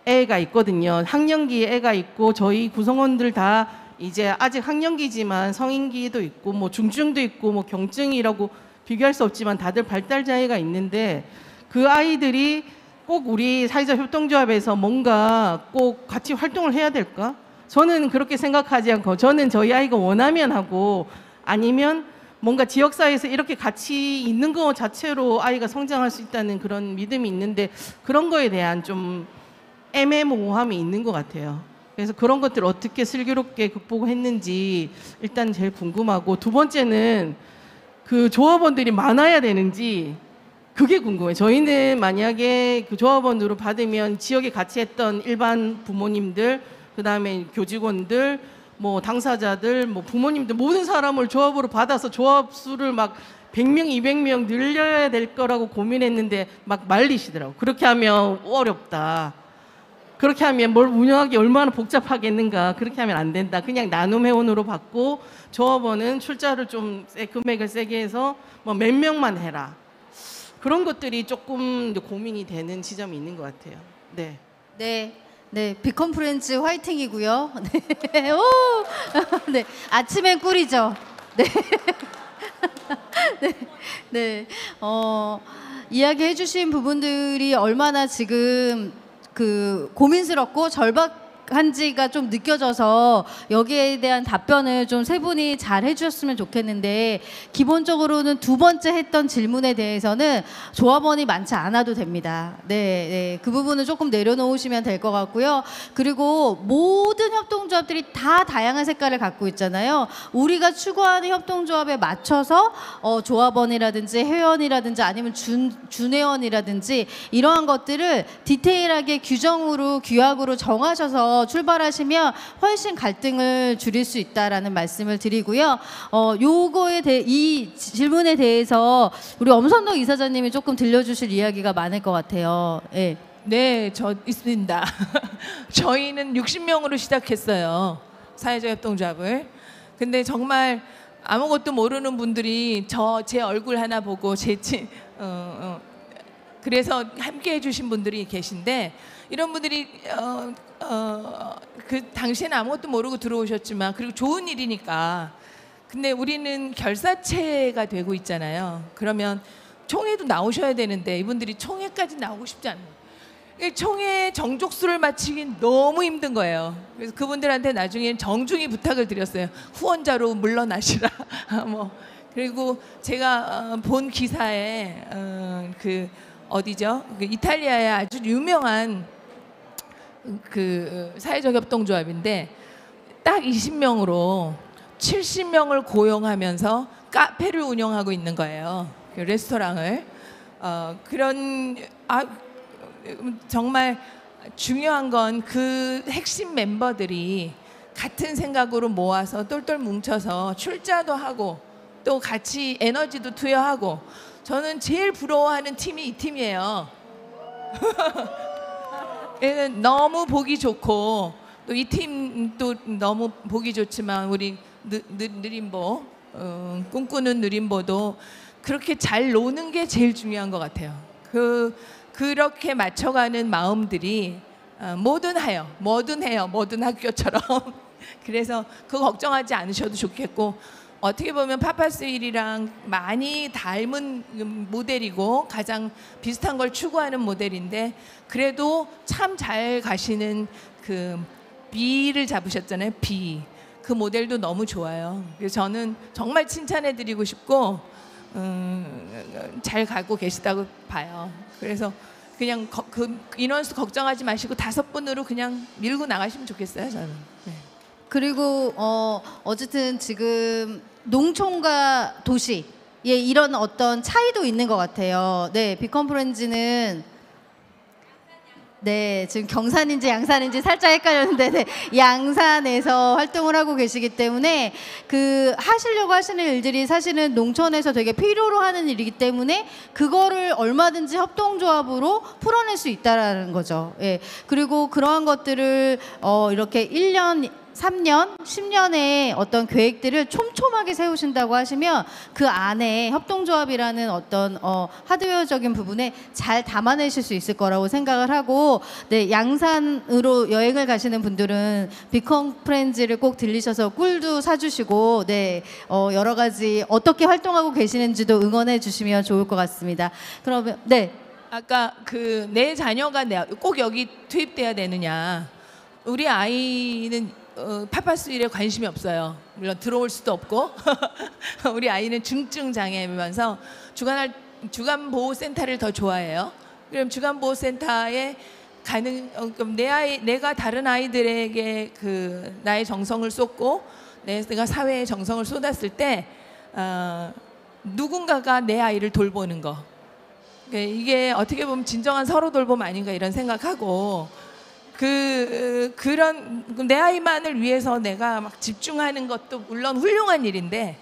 애가 있거든요. 학령기 애가 있고 저희 구성원들 다 이제 아직 학령기지만 성인기도 있고 뭐 중증도 있고 뭐 경증이라고 비교할 수 없지만 다들 발달 장애가 있는데 그 아이들이 꼭 우리 사회적 협동조합에서 뭔가 꼭 같이 활동을 해야 될까? 저는 그렇게 생각하지 않고 저는 저희 아이가 원하면 하고 아니면 뭔가 지역사회에서 이렇게 같이 있는 것 자체로 아이가 성장할 수 있다는 그런 믿음이 있는데 그런 거에 대한 좀 애매모호함이 있는 것 같아요. 그래서 그런 것들을 어떻게 슬기롭게 극복했는지 일단 제일 궁금하고 두 번째는 그 조합원들이 많아야 되는지 그게 궁금해요. 저희는 만약에 그 조합원으로 받으면 지역에 같이 했던 일반 부모님들, 그 다음에 교직원들, 뭐 당사자들, 뭐 부모님들 모든 사람을 조합으로 받아서 조합 수를 막 100명, 200명 늘려야 될 거라고 고민했는데 막 말리시더라고요. 그렇게 하면 어렵다. 그렇게 하면 뭘 운영하기 얼마나 복잡하겠는가. 그렇게 하면 안 된다. 그냥 나눔 회원으로 받고 조합원은 출자를 좀 금액을 세게 해서 뭐 몇 명만 해라. 그런 것들이 조금 고민이 되는 지점이 있는 것 같아요. 네. 네. 네, 비컨프렌즈 화이팅이고요. 네. 오! 네. 아침엔 꿀이죠. 네. 네. 네. 이야기해 주신 부분들이 얼마나 지금 그 고민스럽고 절박한지가 좀 느껴져서 여기에 대한 답변을 좀 세 분이 잘 해주셨으면 좋겠는데, 기본적으로는 두 번째 했던 질문에 대해서는 조합원이 많지 않아도 됩니다. 네, 네. 그 부분은 조금 내려놓으시면 될 것 같고요. 그리고 모든 협동조합들이 다 다양한 색깔을 갖고 있잖아요. 우리가 추구하는 협동조합에 맞춰서 조합원이라든지 회원이라든지 아니면 준회원이라든지 이러한 것들을 디테일하게 규정으로 규약으로 정하셔서 출발하시면 훨씬 갈등을 줄일 수 있다라는 말씀을 드리고요. 이 질문에 대해서 우리 엄선동 이사장님이 조금 들려주실 이야기가 많을 것 같아요. 예. 네, 저 있습니다. 저희는 60명으로 시작했어요. 사회적 협동조합을. 근데 정말 아무것도 모르는 분들이 제 얼굴 하나 보고 그래서 함께 해주신 분들이 계신데, 이런 분들이 그 당시에는 아무것도 모르고 들어오셨지만, 그리고 좋은 일이니까. 근데 우리는 결사체가 되고 있잖아요. 그러면 총회도 나오셔야 되는데 이분들이 총회까지 나오고 싶지 않아요. 총회 정족수를 맞추긴 너무 힘든 거예요. 그래서 그분들한테 나중에 정중히 부탁을 드렸어요. 후원자로 물러나시라. 뭐 그리고 제가 본 기사에 그 어디죠? 그 이탈리아의 아주 유명한 그 사회적 협동조합인데, 딱 20명으로 70명을 고용하면서 카페를 운영하고 있는 거예요. 그 레스토랑을. 정말 중요한 건 그 핵심 멤버들이 같은 생각으로 모아서 똘똘 뭉쳐서 출자도 하고 또 같이 에너지도 투여하고. 저는 제일 부러워하는 팀이 이 팀이에요. 너무 보기 좋고, 또 이 팀도 너무 보기 좋지만 우리 느림보, 꿈꾸는 느림보도 그렇게 잘 노는 게 제일 중요한 것 같아요. 그렇게 맞춰가는 마음들이 뭐든 해요. 뭐든 학교처럼. 그래서 그거 걱정하지 않으셔도 좋겠고, 어떻게 보면 파파스윌이랑 많이 닮은 모델이고 가장 비슷한 걸 추구하는 모델인데, 그래도 참 잘 가시는 그 B를 잡으셨잖아요. B. 그 모델도 너무 좋아요. 그래서 저는 정말 칭찬해드리고 싶고, 잘 가고 계시다고 봐요. 그래서 그냥 그 인원수 걱정하지 마시고 5분으로 그냥 밀고 나가시면 좋겠어요, 저는. 네. 그리고 어쨌든 지금 농촌과 도시의 이런 어떤 차이도 있는 것 같아요. 네, 비컨프렌즈는 네, 지금 경산인지 양산인지 살짝 헷갈렸는데, 네, 양산에서 활동을 하고 계시기 때문에 그 하시려고 하시는 일들이 사실은 농촌에서 되게 필요로 하는 일이기 때문에 그거를 얼마든지 협동조합으로 풀어낼 수 있다라는 거죠. 예. 그리고 그러한 것들을 이렇게 1년 3년, 10년의 어떤 계획들을 촘촘하게 세우신다고 하시면 그 안에 협동조합이라는 어떤 하드웨어적인 부분에 잘 담아내실 수 있을 거라고 생각을 하고, 네, 양산으로 여행을 가시는 분들은 비컨프렌즈를 꼭 들리셔서 꿀도 사주시고, 네, 여러 가지 어떻게 활동하고 계시는지도 응원해 주시면 좋을 것 같습니다. 그러면 네. 아까 그 내 자녀가 꼭 여기 투입돼야 되느냐. 우리 아이는 파파스윌에 관심이 없어요. 물론 들어올 수도 없고. 우리 아이는 중증 장애면서 주간보호센터를 더 좋아해요. 그럼 주간보호센터에 가는 내가 다른 아이들에게 그 나의 정성을 쏟고 내가 사회에 정성을 쏟았을 때 누군가가 내 아이를 돌보는 거. 이게 어떻게 보면 진정한 서로 돌봄 아닌가 이런 생각하고, 그런 내 아이만을 위해서 내가 막 집중하는 것도 물론 훌륭한 일인데,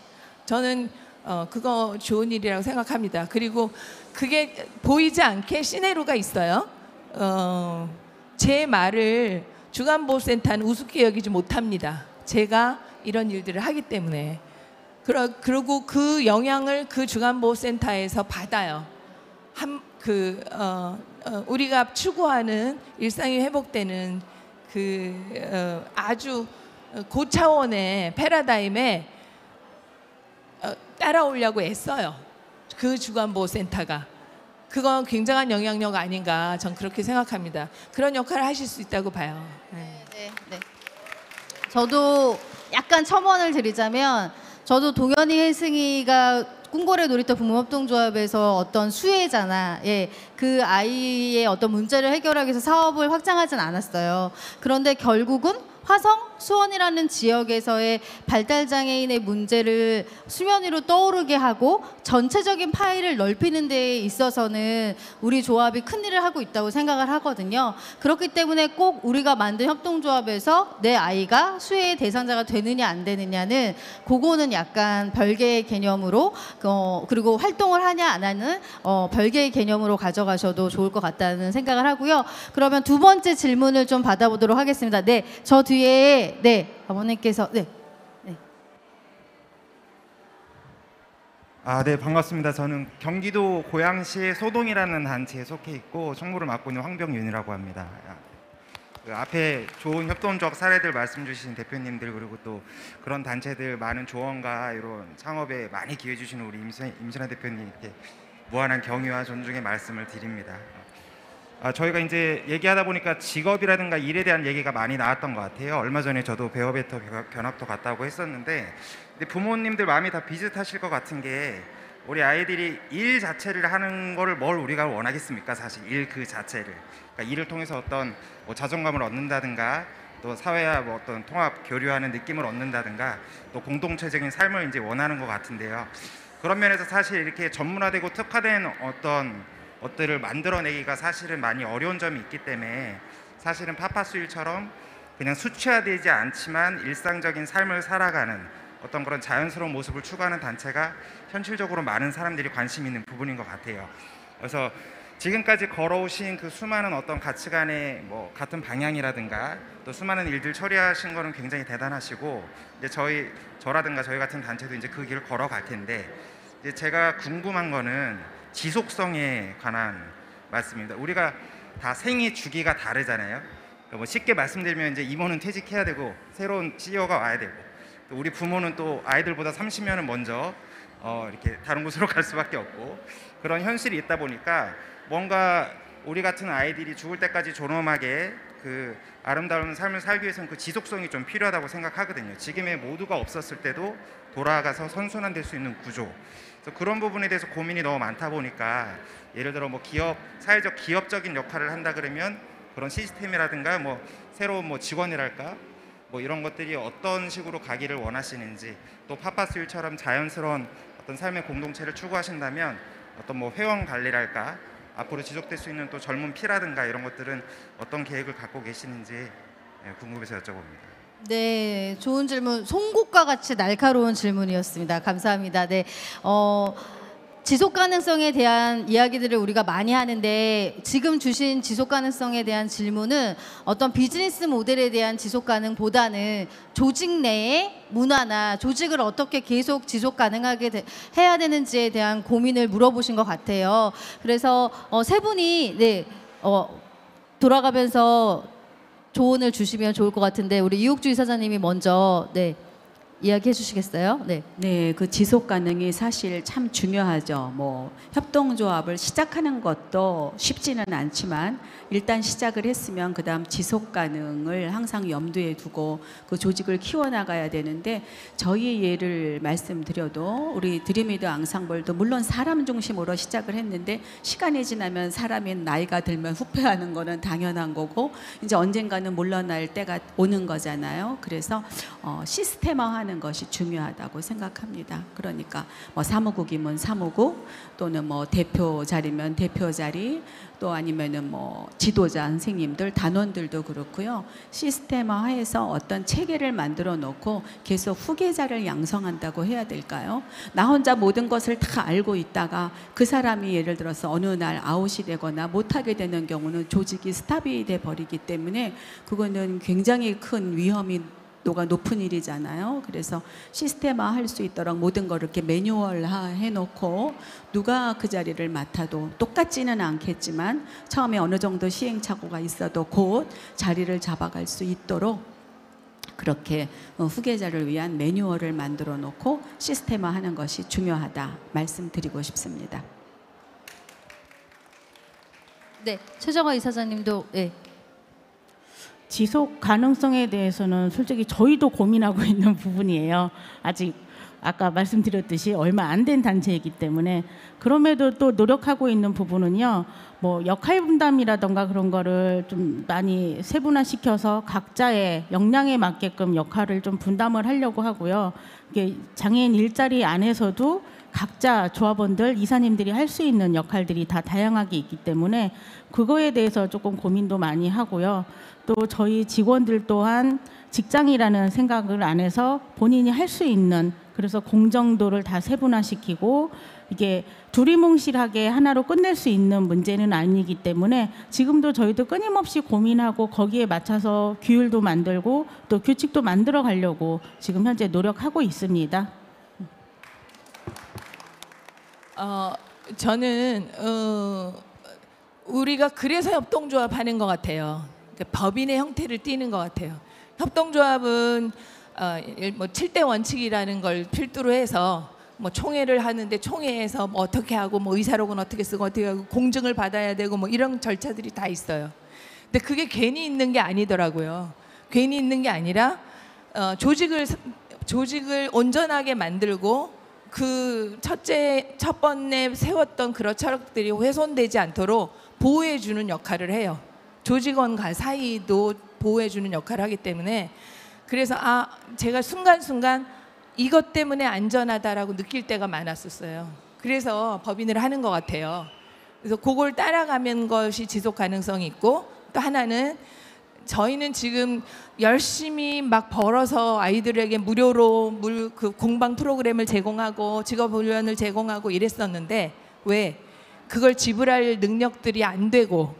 저는 그거 좋은 일이라고 생각합니다. 그리고 그게 보이지 않게 시내로가 있어요. 제 말을 주간보호센터는 우습게 여기지 못합니다. 제가 이런 일들을 하기 때문에. 그리고 그 영향을 그 주간보호센터에서 받아요. 우리가 추구하는 일상이 회복되는 아주 고차원의 패러다임에 따라오려고 애써요. 그 주간보호센터가. 그건 굉장한 영향력 아닌가 전 그렇게 생각합니다. 그런 역할을 하실 수 있다고 봐요. 네. 네. 저도 약간 첨언을 드리자면 저도 동현이 혜승이가 꿈고래 놀이터 부모협동조합에서 어떤 수혜자나 그 아이의 어떤 문제를 해결하기 위해서 사업을 확장하진 않았어요. 그런데 결국은 화성, 수원이라는 지역에서의 발달장애인의 문제를 수면 위로 떠오르게 하고 전체적인 파일을 넓히는 데 있어서는 우리 조합이 큰 일을 하고 있다고 생각을 하거든요. 그렇기 때문에 꼭 우리가 만든 협동조합에서 내 아이가 수혜의 대상자가 되느냐 안 되느냐는 그거는 약간 별개의 개념으로 그리고 활동을 하냐 안 하는 별개의 개념으로 가져가셔도 좋을 것 같다는 생각을 하고요. 그러면 두 번째 질문을 좀 받아보도록 하겠습니다. 네, 저 뒤에 아버님께서 네, 반갑습니다. 저는 경기도 고양시의 소동이라는 단체에 속해 있고 총무를 맡고 있는 황병윤이라고 합니다. 그 앞에 좋은 협동조합 사례들 말씀 주신 대표님들 그리고 또 그런 단체들 많은 조언과 이런 창업에 많이 기회 주시는 우리 임신아 대표님께 무한한 경의와 존중의 말씀을 드립니다. 저희가 이제 얘기하다 보니까 직업이라든가 일에 대한 얘기가 많이 나왔던 것 같아요. 얼마 전에 저도 베어베터 견학도 갔다고 했었는데 근데 부모님들 마음이 다 비슷하실 것 같은 게 우리 아이들이 일 자체를 하는 거를 뭘 우리가 원하겠습니까? 사실 일 그 자체를 그러니까 일을 통해서 어떤 뭐 자존감을 얻는다든가 또 사회와 뭐 어떤 통합 교류하는 느낌을 얻는다든가 또 공동체적인 삶을 이제 원하는 것 같은데요. 그런 면에서 사실 이렇게 전문화되고 특화된 어떤 것들을 만들어내기가 사실은 많이 어려운 점이 있기 때문에 사실은 파파수일처럼 그냥 수치화되지 않지만 일상적인 삶을 살아가는 어떤 그런 자연스러운 모습을 추구하는 단체가 현실적으로 많은 사람들이 관심 있는 부분인 것 같아요. 그래서 지금까지 걸어오신 그 수많은 어떤 가치관의 뭐 같은 방향이라든가 또 수많은 일들 처리하신 거는 굉장히 대단하시고 이제 저라든가 저희 같은 단체도 이제 그 길을 걸어갈 텐데 이제 제가 궁금한 거는 지속성에 관한 말씀입니다. 우리가 다 생애 주기가 다르잖아요. 그러니까 뭐 쉽게 말씀드리면 이제 이모는 퇴직해야 되고 새로운 CEO가 와야 되고 또 우리 부모는 또 아이들보다 30년은 먼저 이렇게 다른 곳으로 갈 수밖에 없고 그런 현실이 있다 보니까 뭔가 우리 같은 아이들이 죽을 때까지 존엄하게 그 아름다운 삶을 살기 위해서는 그 지속성이 좀 필요하다고 생각하거든요. 지금의 모두가 없었을 때도 돌아가서 선순환될 수 있는 구조. 그래서 그런 부분에 대해서 고민이 너무 많다 보니까 예를 들어 뭐 사회적 기업적인 역할을 한다 그러면 그런 시스템이라든가 뭐 새로운 뭐 직원이랄까 뭐 이런 것들이 어떤 식으로 가기를 원하시는지 또 파파스일처럼 자연스러운 어떤 삶의 공동체를 추구하신다면 어떤 뭐 회원 관리랄까 앞으로 지속될 수 있는 또 젊은 피라든가 이런 것들은 어떤 계획을 갖고 계시는지 궁금해서 여쭤봅니다. 네, 좋은 질문. 송곳과 같이 날카로운 질문이었습니다. 감사합니다. 네, 지속 가능성에 대한 이야기들을 우리가 많이 하는데 지금 주신 지속 가능성에 대한 질문은 어떤 비즈니스 모델에 대한 지속 가능보다는 조직 내의 문화나 조직을 어떻게 계속 지속 가능하게 해야 되는지에 대한 고민을 물어보신 것 같아요. 그래서 세 분이 돌아가면서 조언을 주시면 좋을 것 같은데 우리 이옥주 이사장님이 먼저 이야기해 주시겠어요? 네, 그 지속 가능이 사실 참 중요하죠. 뭐 협동조합을 시작하는 것도 쉽지는 않지만 일단 시작을 했으면 그다음 지속 가능을 항상 염두에 두고 그 조직을 키워나가야 되는데 저희 예를 말씀드려도 우리 드림이드 앙상블도 물론 사람 중심으로 시작을 했는데 시간이 지나면 사람이 나이가 들면 후퇴하는 거는 당연한 거고 이제 언젠가는 물러날 때가 오는 거잖아요. 그래서 시스템화하는 것이 중요하다고 생각합니다. 그러니까 뭐 사무국이면 사무국 또는 뭐 대표 자리면 대표 자리 또 아니면은 뭐 지도자 선생님들 단원들도 그렇고요. 시스템화해서 어떤 체계를 만들어 놓고 계속 후계자를 양성한다고 해야 될까요? 나 혼자 모든 것을 다 알고 있다가 그 사람이 예를 들어서 어느 날 아웃이 되거나 못하게 되는 경우는 조직이 스탑이 돼 버리기 때문에 그거는 굉장히 큰 위험이 도가 높은 일이잖아요. 그래서 시스템화 할 수 있도록 모든 걸 이렇게 매뉴얼화 해놓고 누가 그 자리를 맡아도 똑같지는 않겠지만 처음에 어느 정도 시행착오가 있어도 곧 자리를 잡아갈 수 있도록 그렇게 후계자를 위한 매뉴얼을 만들어 놓고 시스템화하는 것이 중요하다 말씀드리고 싶습니다. 네, 최정화 이사장님도 네. 지속 가능성에 대해서는 솔직히 저희도 고민하고 있는 부분이에요. 아직 아까 말씀드렸듯이 얼마 안 된 단체이기 때문에. 그럼에도 또 노력하고 있는 부분은요. 뭐 역할 분담이라던가 그런 거를 좀 많이 세분화시켜서 각자의 역량에 맞게끔 역할을 좀 분담을 하려고 하고요. 이게 장애인 일자리 안에서도 각자 조합원들, 이사님들이 할 수 있는 역할들이 다 다양하게 있기 때문에 그거에 대해서 조금 고민도 많이 하고요. 또 저희 직원들 또한 직장이라는 생각을 안 해서 본인이 할 수 있는, 그래서 공정도를 다 세분화시키고 이게 두리뭉실하게 하나로 끝낼 수 있는 문제는 아니기 때문에 지금도 저희도 끊임없이 고민하고 거기에 맞춰서 규율도 만들고 또 규칙도 만들어 가려고 지금 현재 노력하고 있습니다. 저는 우리가 그래서 협동조합 하는 것 같아요. 그러니까 법인의 형태를 띠는 것 같아요. 협동조합은 뭐 7대 원칙이라는 걸 필두로 해서 뭐 총회를 하는데 총회에서 뭐 어떻게 하고 뭐 의사록은 어떻게 쓰고 어떻게 하고 공증을 받아야 되고 뭐 이런 절차들이 다 있어요. 근데 그게 괜히 있는 게 아니더라고요. 괜히 있는 게 아니라 조직을 온전하게 만들고 그 첫 번에 세웠던 그런 철학들이 훼손되지 않도록 보호해주는 역할을 해요. 조직원과 사이도 보호해주는 역할을 하기 때문에 그래서 제가 순간순간 이것 때문에 안전하다라고 느낄 때가 많았었어요. 그래서 법인을 하는 것 같아요. 그래서 그걸 따라가면 것이 지속 가능성이 있고 또 하나는 저희는 지금 열심히 막 벌어서 아이들에게 무료로 그 공방 프로그램을 제공하고 직업훈련을 제공하고 이랬었는데 왜 그걸 지불할 능력들이 안 되고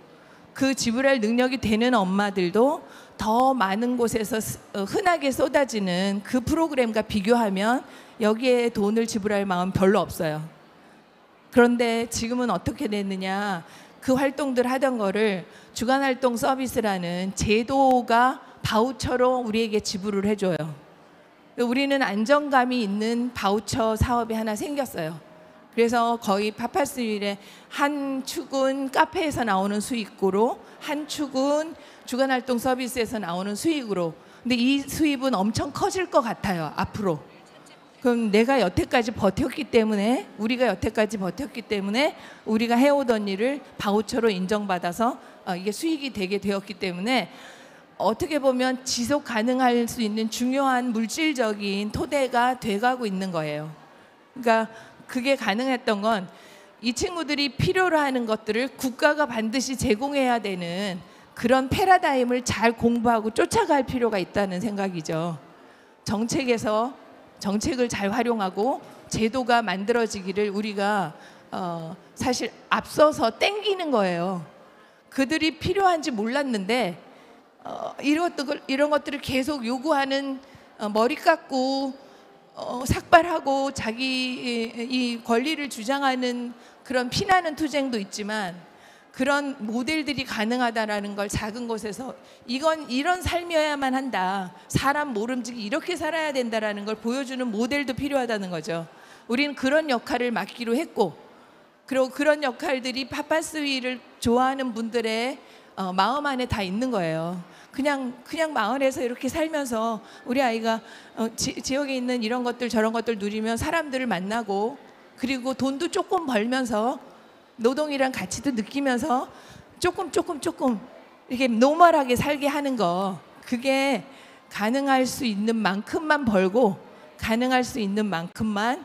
그 지불할 능력이 되는 엄마들도 더 많은 곳에서 흔하게 쏟아지는 그 프로그램과 비교하면 여기에 돈을 지불할 마음 별로 없어요. 그런데 지금은 어떻게 됐느냐, 그 활동들 하던 거를 주간활동 서비스라는 제도가 바우처로 우리에게 지불을 해줘요. 우리는 안정감이 있는 바우처 사업이 하나 생겼어요. 그래서 거의 파파스윌의 한 축은 카페에서 나오는 수익으로 한 축은 주간활동 서비스에서 나오는 수익으로. 근데 이 수입은 엄청 커질 것 같아요, 앞으로. 그럼 내가 여태까지 버텼기 때문에, 우리가 여태까지 버텼기 때문에 우리가 해오던 일을 바우처로 인정받아서 이게 수익이 되게 되었기 때문에 어떻게 보면 지속 가능할 수 있는 중요한 물질적인 토대가 돼가고 있는 거예요. 그러니까 그게 가능했던 건 이 친구들이 필요로 하는 것들을 국가가 반드시 제공해야 되는 그런 패러다임을 잘 공부하고 쫓아갈 필요가 있다는 생각이죠. 정책을 잘 활용하고 제도가 만들어지기를 우리가 사실 앞서서 땡기는 거예요. 그들이 필요한지 몰랐는데 이런 것들을 계속 요구하는 머리 깎고 삭발하고 자기 이 권리를 주장하는 그런 피나는 투쟁도 있지만 그런 모델들이 가능하다라는 걸 작은 곳에서 이건 이런 삶이어야만 한다. 사람 모름지기 이렇게 살아야 된다라는 걸 보여주는 모델도 필요하다는 거죠. 우리는 그런 역할을 맡기로 했고 그리고 그런 역할들이 파파스위를 좋아하는 분들의 마음 안에 다 있는 거예요. 그냥 마을에서 이렇게 살면서 우리 아이가 지역에 있는 이런 것들 저런 것들 누리면 사람들을 만나고 그리고 돈도 조금 벌면서 노동이란 가치도 느끼면서 조금 이렇게 노멀하게 살게 하는 거, 그게 가능할 수 있는 만큼만 벌고 가능할 수 있는 만큼만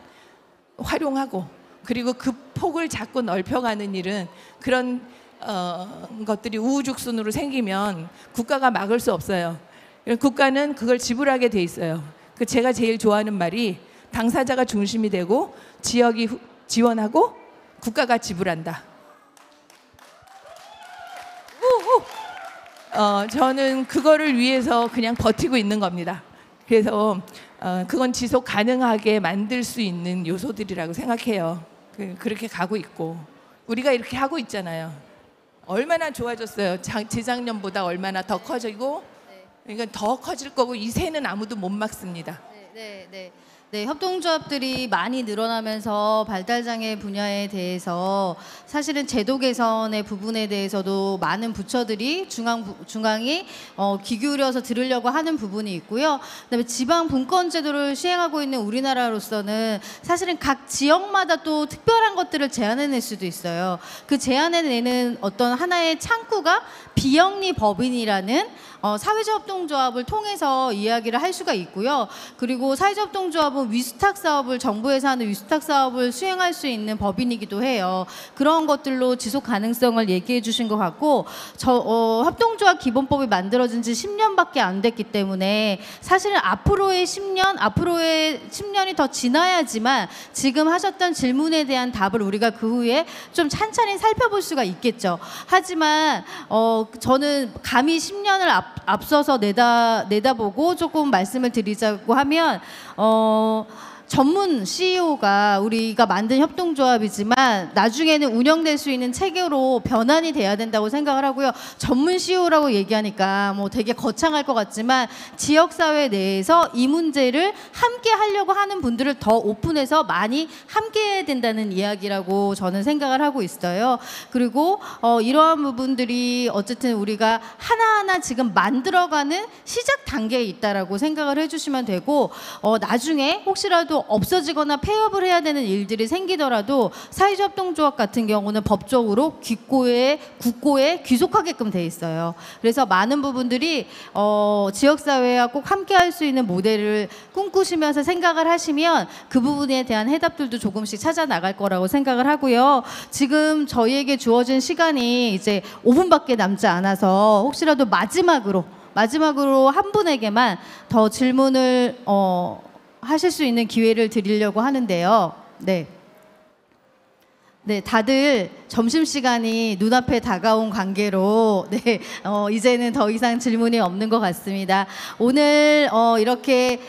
활용하고 그리고 그 폭을 자꾸 넓혀가는 일은 그런 것들이 우후죽순으로 생기면 국가가 막을 수 없어요. 국가는 그걸 지불하게 돼 있어요. 제가 제일 좋아하는 말이 당사자가 중심이 되고 지역이 지원하고 국가가 지불한다. 저는 그거를 위해서 그냥 버티고 있는 겁니다. 그래서 그건 지속 가능하게 만들 수 있는 요소들이라고 생각해요. 그렇게 가고 있고 우리가 이렇게 하고 있잖아요. 얼마나 좋아졌어요. 재작년보다 얼마나 더 커지고 그러니까 더 커질 거고 이 새는 아무도 못 막습니다. 네, 협동조합들이 많이 늘어나면서 발달장애 분야에 대해서 사실은 제도 개선의 부분에 대해서도 많은 부처들이 중앙이 귀 기울여서 들으려고 하는 부분이 있고요. 그다음에 지방 분권 제도를 시행하고 있는 우리나라로서는 사실은 각 지역마다 또 특별한 것들을 제안해낼 수도 있어요. 그 제안해내는 어떤 하나의 창구가 비영리 법인이라는 사회자협동조합을 통해서 이야기를 할 수가 있고요. 그리고 사회자협동조합은 위수탁 사업을 정부에서 하는 위수탁 사업을 수행할 수 있는 법인이기도 해요. 그런 것들로 지속 가능성을 얘기해 주신 것 같고 협동조합 기본법이 만들어진 지 10년밖에 안 됐기 때문에 사실은 앞으로의 10년이 더 지나야지만 지금 하셨던 질문에 대한 답을 우리가 그 후에 좀 찬찬히 살펴볼 수가 있겠죠. 하지만 저는 감히 10년을 앞서서 내다보고 조금 말씀을 드리자고 하면 전문 CEO가 우리가 만든 협동조합이지만 나중에는 운영될 수 있는 체계로 변환이 돼야 된다고 생각을 하고요. 전문 CEO라고 얘기하니까 뭐 되게 거창할 것 같지만 지역사회 내에서 이 문제를 함께 하려고 하는 분들을 더 오픈해서 많이 함께 해야 된다는 이야기라고 저는 생각을 하고 있어요. 그리고 이러한 부분들이 어쨌든 우리가 하나하나 지금 만들어가는 시작 단계에 있다라고 생각을 해주시면 되고 나중에 혹시라도 없어지거나 폐업을 해야 되는 일들이 생기더라도 사회자협동조합 같은 경우는 법적으로 국고에 귀속하게끔 돼 있어요. 그래서 많은 부분들이 지역사회와 꼭 함께 할 수 있는 모델을 꿈꾸시면서 생각을 하시면 그 부분에 대한 해답들도 조금씩 찾아 나갈 거라고 생각을 하고요. 지금 저희에게 주어진 시간이 이제 5분밖에 남지 않아서 혹시라도 마지막으로 한 분에게만 더 질문을 하실 수 있는 기회를 드리려고 하는데요. 네, 다들 점심시간이 눈앞에 다가온 관계로 이제는 더 이상 질문이 없는 것 같습니다. 오늘 이렇게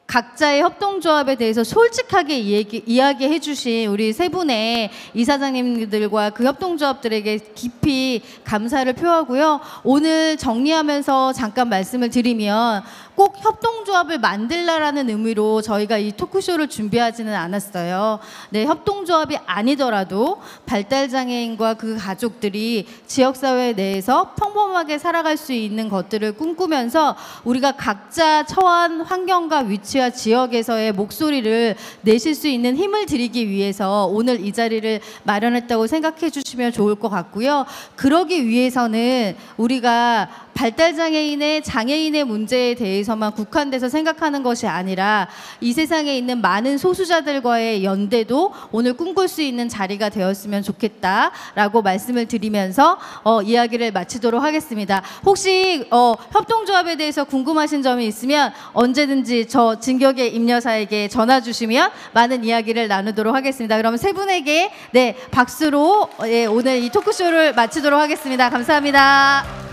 각자의 협동조합에 대해서 솔직하게 이야기해 주신 우리 세 분의 이사장님들과 그 협동조합들에게 깊이 감사를 표하고요. 오늘 정리하면서 잠깐 말씀을 드리면 꼭 협동조합을 만들라라는 의미로 저희가 이 토크쇼를 준비하지는 않았어요. 네, 협동조합이 아니더라도 발달장애인과 그 가족들이 지역사회 내에서 평범하게 살아갈 수 있는 것들을 꿈꾸면서 우리가 각자 처한 환경과 위치와 지역에서의 목소리를 내실 수 있는 힘을 드리기 위해서 오늘 이 자리를 마련했다고 생각해 주시면 좋을 것 같고요. 그러기 위해서는 우리가 장애인의 문제에 대해서만 국한돼서 생각하는 것이 아니라 이 세상에 있는 많은 소수자들과의 연대도 오늘 꿈꿀 수 있는 자리가 되었으면 좋겠다라고 말씀을 드리면서 이야기를 마치도록 하겠습니다. 혹시 협동조합에 대해서 궁금하신 점이 있으면 언제든지 저 진격의 임여사에게 전화 주시면 많은 이야기를 나누도록 하겠습니다. 그럼 세 분에게 박수로 오늘 이 토크쇼를 마치도록 하겠습니다. 감사합니다.